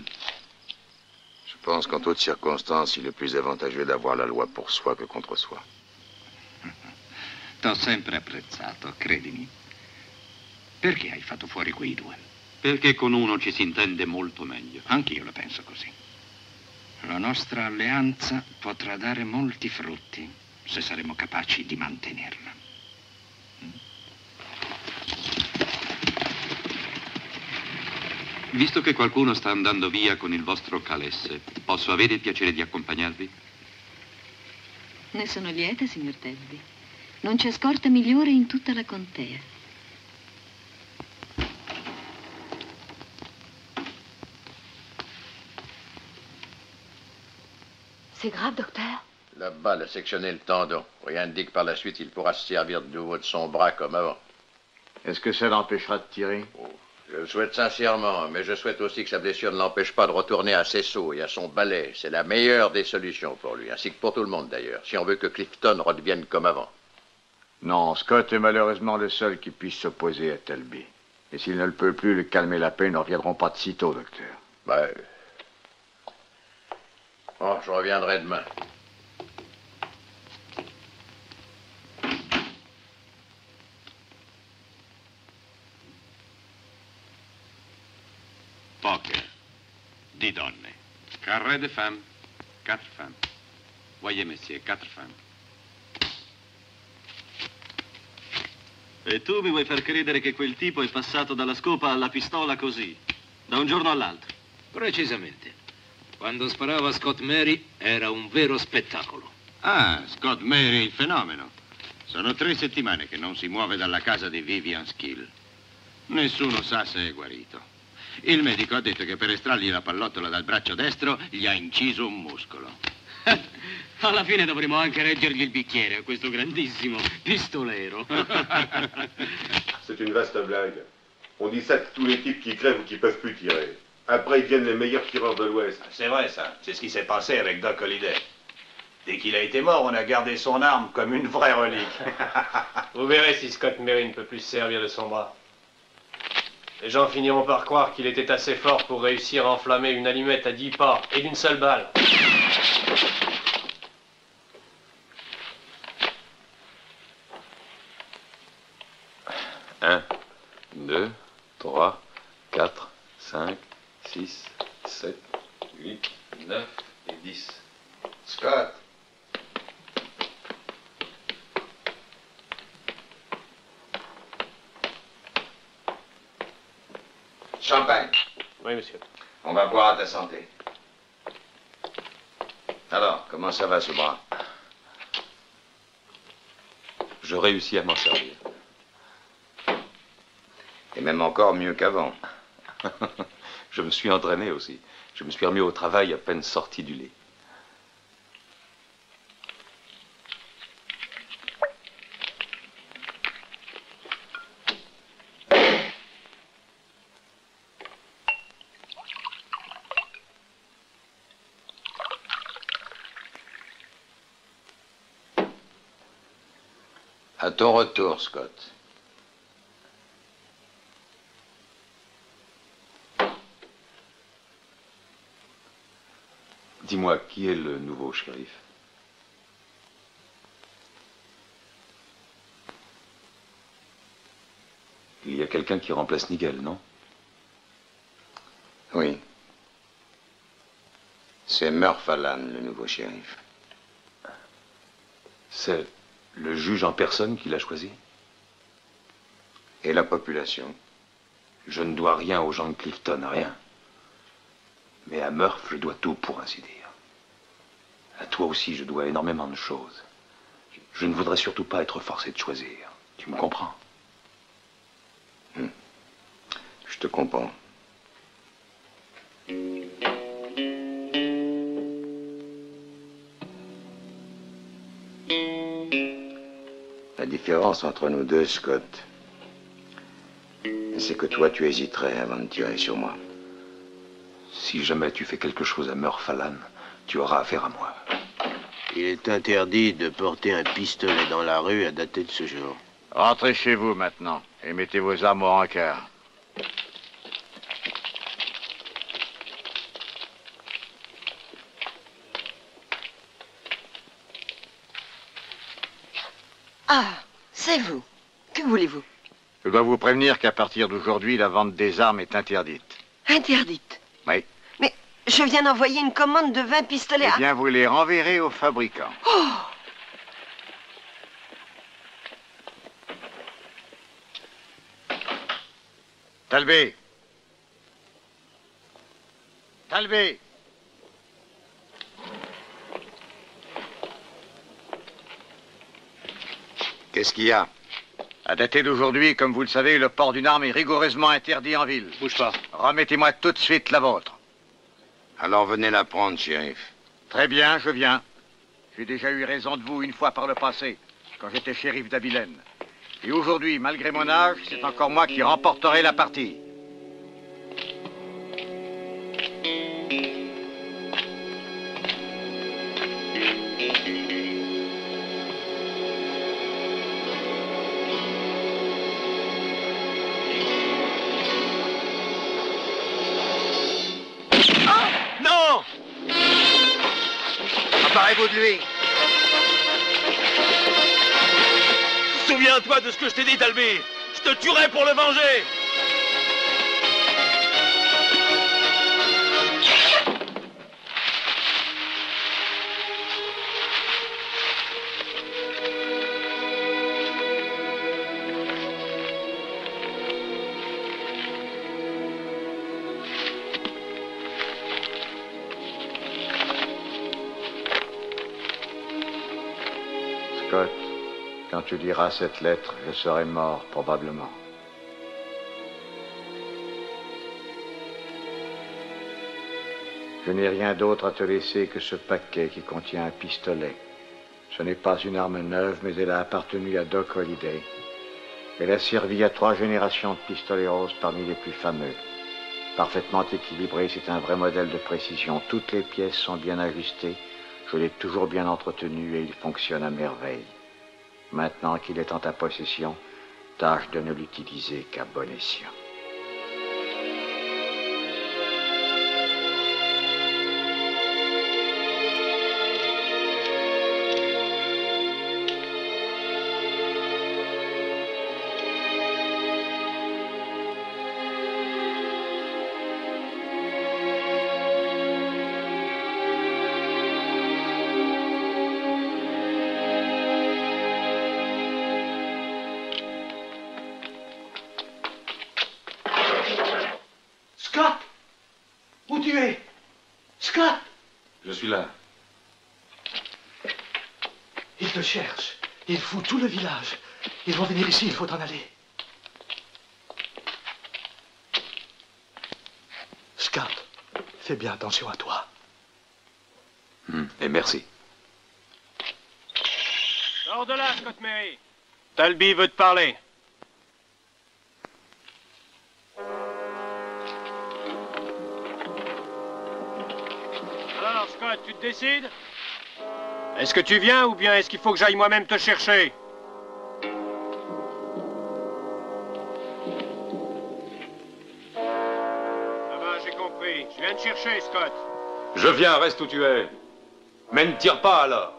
Je pense qu'en toutes circonstances, il est plus avantageux d'avoir la loi pour soi que contre soi.
T'ho sempre apprezzato, credimi. Perché hai fatto fuori quei due?
Perché con uno ci si intende molto meglio.
Anch'io la penso così. La nostra alleanza potrà dare molti frutti se saremo capaci di mantenerla.
Visto che qualcuno sta andando via con il vostro calesse, posso avere il piacere di accompagnarvi?
Ne sono lieta, signor Telby. Non c'è scorta migliore in tutta la contea. C'est grave, docteur?
La balle a sectionné le tendon. Rien ne dit que par la suite, il pourra se servir de nouveau de son bras comme avant.
Est-ce que ça l'empêchera de tirer?
Je le souhaite sincèrement, mais je souhaite aussi que sa blessure ne l'empêche pas de retourner à ses seaux et à son balai. C'est la meilleure des solutions pour lui, ainsi que pour tout le monde d'ailleurs, si on veut que Clifton redevienne comme avant.
Non, Scott est malheureusement le seul qui puisse s'opposer à Telby. Et s'il ne le peut plus, le calme et la paix ne reviendront pas de sitôt, docteur.
Ben... Bon, je reviendrai demain.
Poche. 10 donne. Carré de femmes. 4 femmes. Voyez, messieurs, 4 femmes. E tu mi vuoi far credere che quel tipo è passato dalla scopa alla pistola così, da un giorno all'altro?
Precisamente. Quando sparava Scott Mary era un vero spettacolo.
Ah, Scott Mary, il fenomeno. Sono 3 settimane che non si muove dalla casa di Vivian Skill. Nessuno sa se è guarito. Il medico ha detto che per estrargli la pallottola dal braccio destro gli ha inciso un muscolo.
Alla fine dovremo anche reggergli il bicchiere a questo grandissimo pistolero.
C'est une vaste blague. On dit ça de tous les types qui crèvent ou qui peuvent plus tirer. Après, ils deviennent les meilleurs tireurs de l'Ouest.
C'est vrai, ça. C'est ce qui s'est passé avec Doc Holliday. Dès qu'il a été mort, on a gardé son arme comme une vraie relique.
Vous verrez si Scott Mary ne peut plus se servir de son bras. Les gens finiront par croire qu'il était assez fort pour réussir à enflammer une allumette à 10 pas et d'une seule balle.
1, 2, 3, 4, 5, 6, 7, 8, 9 et 10.
Scott. Champagne.
Oui, monsieur.
On va boire à ta santé. Alors, comment ça va ce bras?
Je réussis à m'en servir.
Et même encore mieux qu'avant.
Je me suis entraîné aussi. Je me suis remis au travail à peine sorti du lit.
À ton retour, Scott.
Dis-moi, qui est le nouveau shérif? Il y a quelqu'un qui remplace Nigel, non?
Oui. C'est Murph Allan, le nouveau shérif.
C'est le juge en personne qui l'a choisi?
Et la population?
Je ne dois rien aux gens de Clifton, rien. Mais à Murph, je dois tout, pour ainsi dire. À toi aussi, je dois énormément de choses. Je ne voudrais surtout pas être forcé de choisir. Tu me comprends?
Je te comprends. La différence entre nous deux, Scott, c'est que toi, tu hésiterais avant de tirer sur moi.
Si jamais tu fais quelque chose à Murph Allan, tu auras affaire à moi.
Il est interdit de porter un pistolet dans la rue à dater de ce jour.
Rentrez chez vous maintenant et mettez vos armes au rencard.
Ah, c'est vous. Que voulez-vous?
Je dois vous prévenir qu'à partir d'aujourd'hui, la vente des armes est interdite.
Interdite?
Oui.
Mais je viens d'envoyer une commande de 20 pistolets à...
Eh bien, vous les renverrez au fabricant.
Oh!
Talbé! Talbé!
Qu'est-ce qu'il y a?
À dater d'aujourd'hui, comme vous le savez, le port d'une arme est rigoureusement interdit en ville.
Bouge pas.
Remettez-moi tout de suite la vôtre.
Alors venez la prendre, shérif.
Très bien, je viens. J'ai déjà eu raison de vous une fois par le passé, quand j'étais shérif d'Abilène. Et aujourd'hui, malgré mon âge, c'est encore moi qui remporterai la partie.
Non!
Emparez-vous de lui.
Souviens-toi de ce que je t'ai dit, Talbé. Je te tuerai pour le venger.
Scott, quand tu liras cette lettre, je serai mort, probablement. Je n'ai rien d'autre à te laisser que ce paquet qui contient un pistolet. Ce n'est pas une arme neuve, mais elle a appartenu à Doc Holliday. Elle a servi à 3 générations de pistoleros parmi les plus fameux. Parfaitement équilibré, c'est un vrai modèle de précision. Toutes les pièces sont bien ajustées. Je l'ai toujours bien entretenu et il fonctionne à merveille. Maintenant qu'il est en ta possession, tâche de ne l'utiliser qu'à bon escient.
Scott! Où tu es? Scott!
Je suis là.
Ils te cherchent. Ils foutent tout le village. Ils vont venir ici, il faut en aller. Scott, fais bien attention à toi.
Et merci.
Sors de là, Scott Mary. Talby veut te parler. Alors, Scott, tu te décides? Est-ce que tu viens ou bien est-ce qu'il faut que j'aille moi-même te chercher? Ça va, j'ai compris. Je viens te chercher, Scott.
Je viens, reste où tu es. Mais ne tire pas alors.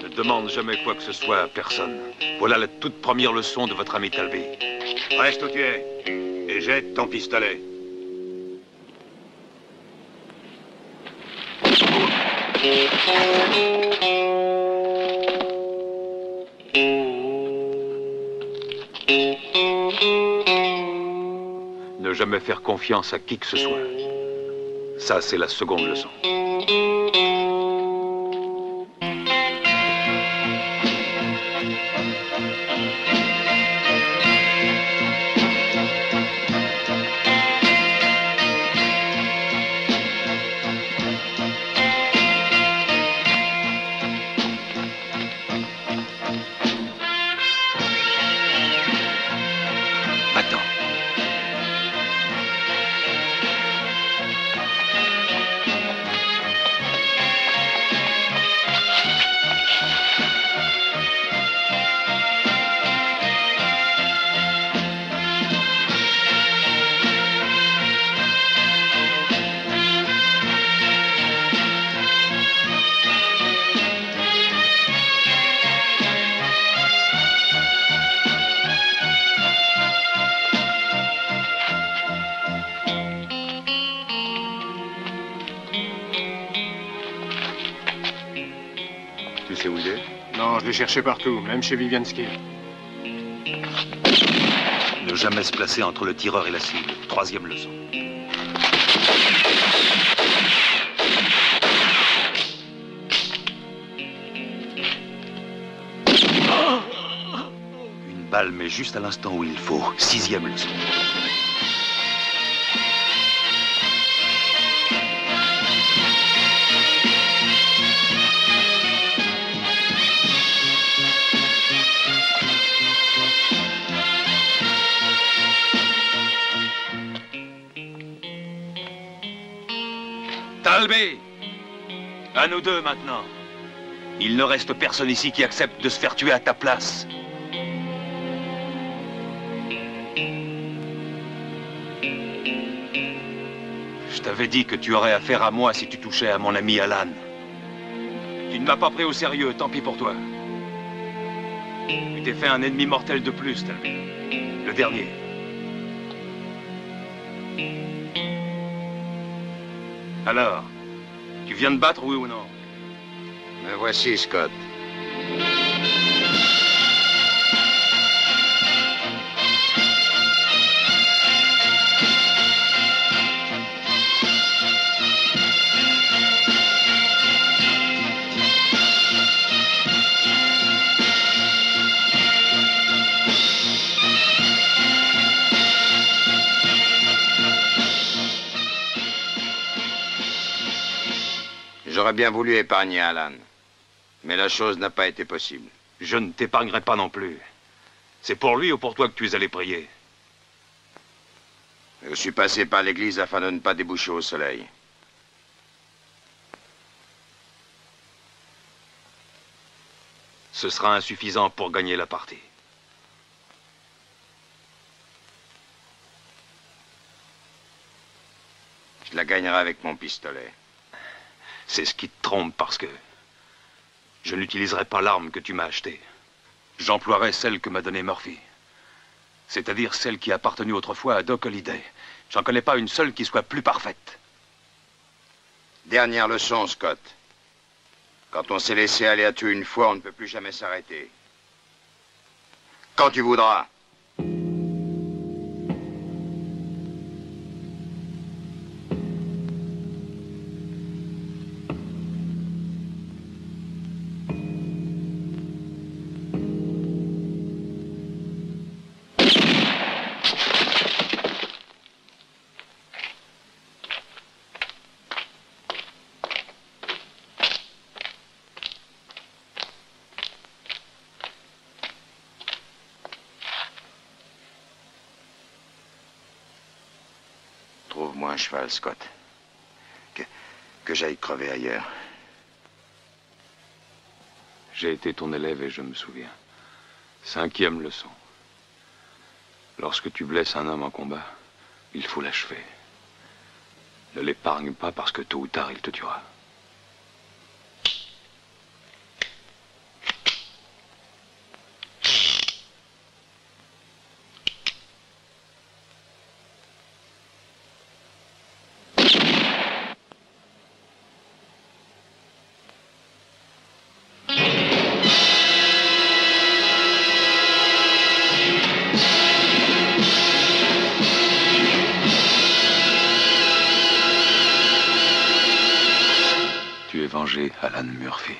Ne demande jamais quoi que ce soit à personne. Voilà la toute première leçon de votre ami Talby.
Reste où tu es et jette ton pistolet.
Ne jamais faire confiance à qui que ce soit. Ça, c'est la seconde leçon.
Tu sais où il est?
Non, je l'ai cherché partout, même chez Vivian Skill.
Ne jamais se placer entre le tireur et la cible. Troisième leçon. Une balle, mais juste à l'instant où il faut. Sixième leçon. Talby! À nous deux maintenant. Il ne reste personne ici qui accepte de se faire tuer à ta place. Je t'avais dit que tu aurais affaire à moi si tu touchais à mon ami Alan. Tu ne m'as pas pris au sérieux, tant pis pour toi. Tu t'es fait un ennemi mortel de plus, Talby. Le dernier. Alors, tu viens de battre, oui ou non?
Me voici, Scott. J'aurais bien voulu épargner Alan, mais la chose n'a pas été possible.
Je ne t'épargnerai pas non plus. C'est pour lui ou pour toi que tu es allé prier?
Je suis passé par l'église afin de ne pas déboucher au soleil.
Ce sera insuffisant pour gagner la partie.
Je la gagnerai avec mon pistolet.
C'est ce qui te trompe parce que je n'utiliserai pas l'arme que tu m'as achetée. J'emploierai celle que m'a donnée Murphy. C'est-à-dire celle qui a appartenu autrefois à Doc Holliday. J'en connais pas une seule qui soit plus parfaite.
Dernière leçon, Scott. Quand on s'est laissé aller à tuer une fois, on ne peut plus jamais s'arrêter. Quand tu voudras. Trouve-moi un cheval, Scott. Que j'aille crever ailleurs.
J'ai été ton élève et je me souviens. 5e leçon. Lorsque tu blesses un homme en combat, il faut l'achever. Ne l'épargne pas parce que tôt ou tard, il te tuera. Tu es vengé, Alan Murphy.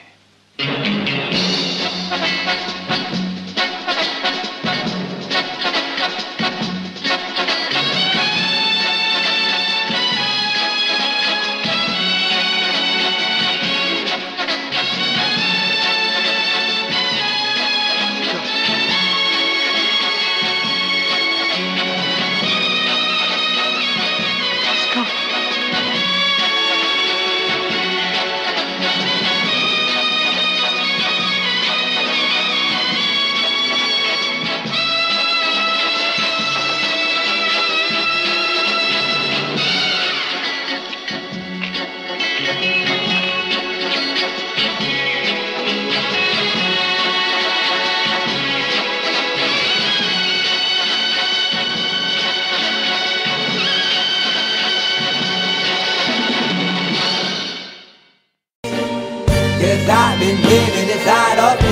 I've been living inside of you,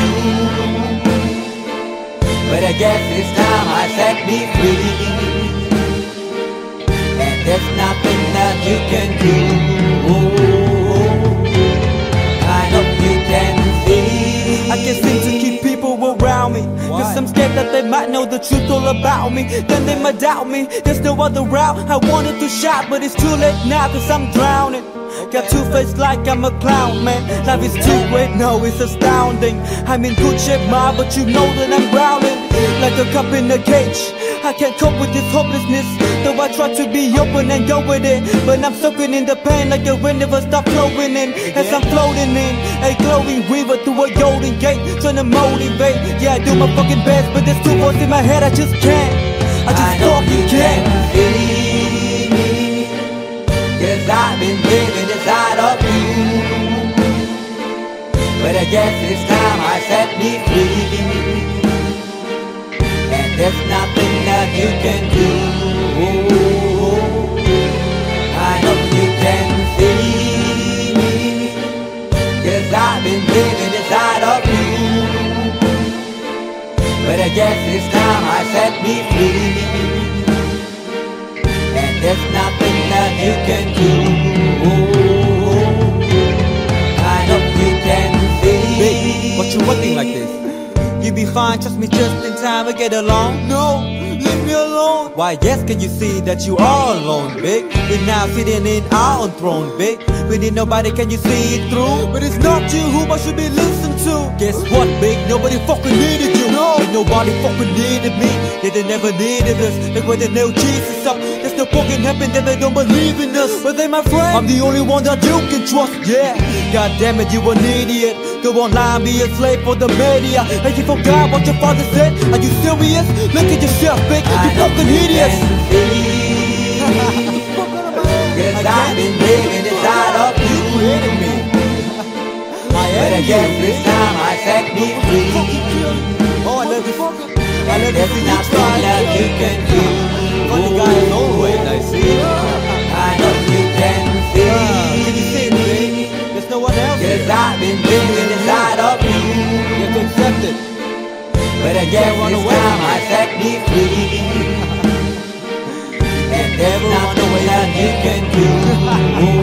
but I guess this time I set me free, and there's nothing that you can do. I hope you can see.
I can't seem to keep people around me, cause I'm scared that they might know the truth all about me. Then they might doubt me, there's no other route. I wanted to shout, but it's too late now cause I'm drowning. Got two-faced like I'm a clown, man. Life is too great, no, it's astounding. I'm in good shape, ma, but you know that I'm drowning like a cup in a cage. I can't cope with this hopelessness, though I try to be open and go with it, but I'm soaking in the pain like the wind never stop flowing in. As I'm floating in a glowing river through a golden gate, trying to motivate. Yeah, I do my fucking best, but there's two voices in my head, I just can't. I just fucking can't.
Cause I've been living inside of you, but I guess this time I set me free, and there's nothing that you can do. I hope you can see me, cause I've been living inside of you, but I guess this time I set me free, and there's nothing that you can do. I hope you can see.
Baby, what you acting like this? You be fine, trust me, just in time to get along. No, leave me alone. Why, yes, can you see that you are alone, big? We're now sitting in our own throne, big. We need nobody, can you see it through? But it's not you who I should be listening to. Guess what, big? Nobody fucking needed you. No, ain't nobody fucking needed me. Yeah, they never needed us. Like when they nailed Jesus up, there's no fucking heaven that they don't believe in us. But they my friend, I'm the only one that you can trust. Yeah, god damn it, you an idiot. Go online, be a slave for the media. And you forgot what your father said. Are you serious? Look at yourself, big. You fucking idiots.
Cause I've been living inside of you, but I guess this time I set me free,
oh, I love you. I let you see you try that you can do. Funny guy is always I see.
I know you can see.
Can you see me? There's no one else.
Cause I've been living inside of you.
You have to accept it.
But I guess this time I set me free. And there's nothing that you can do.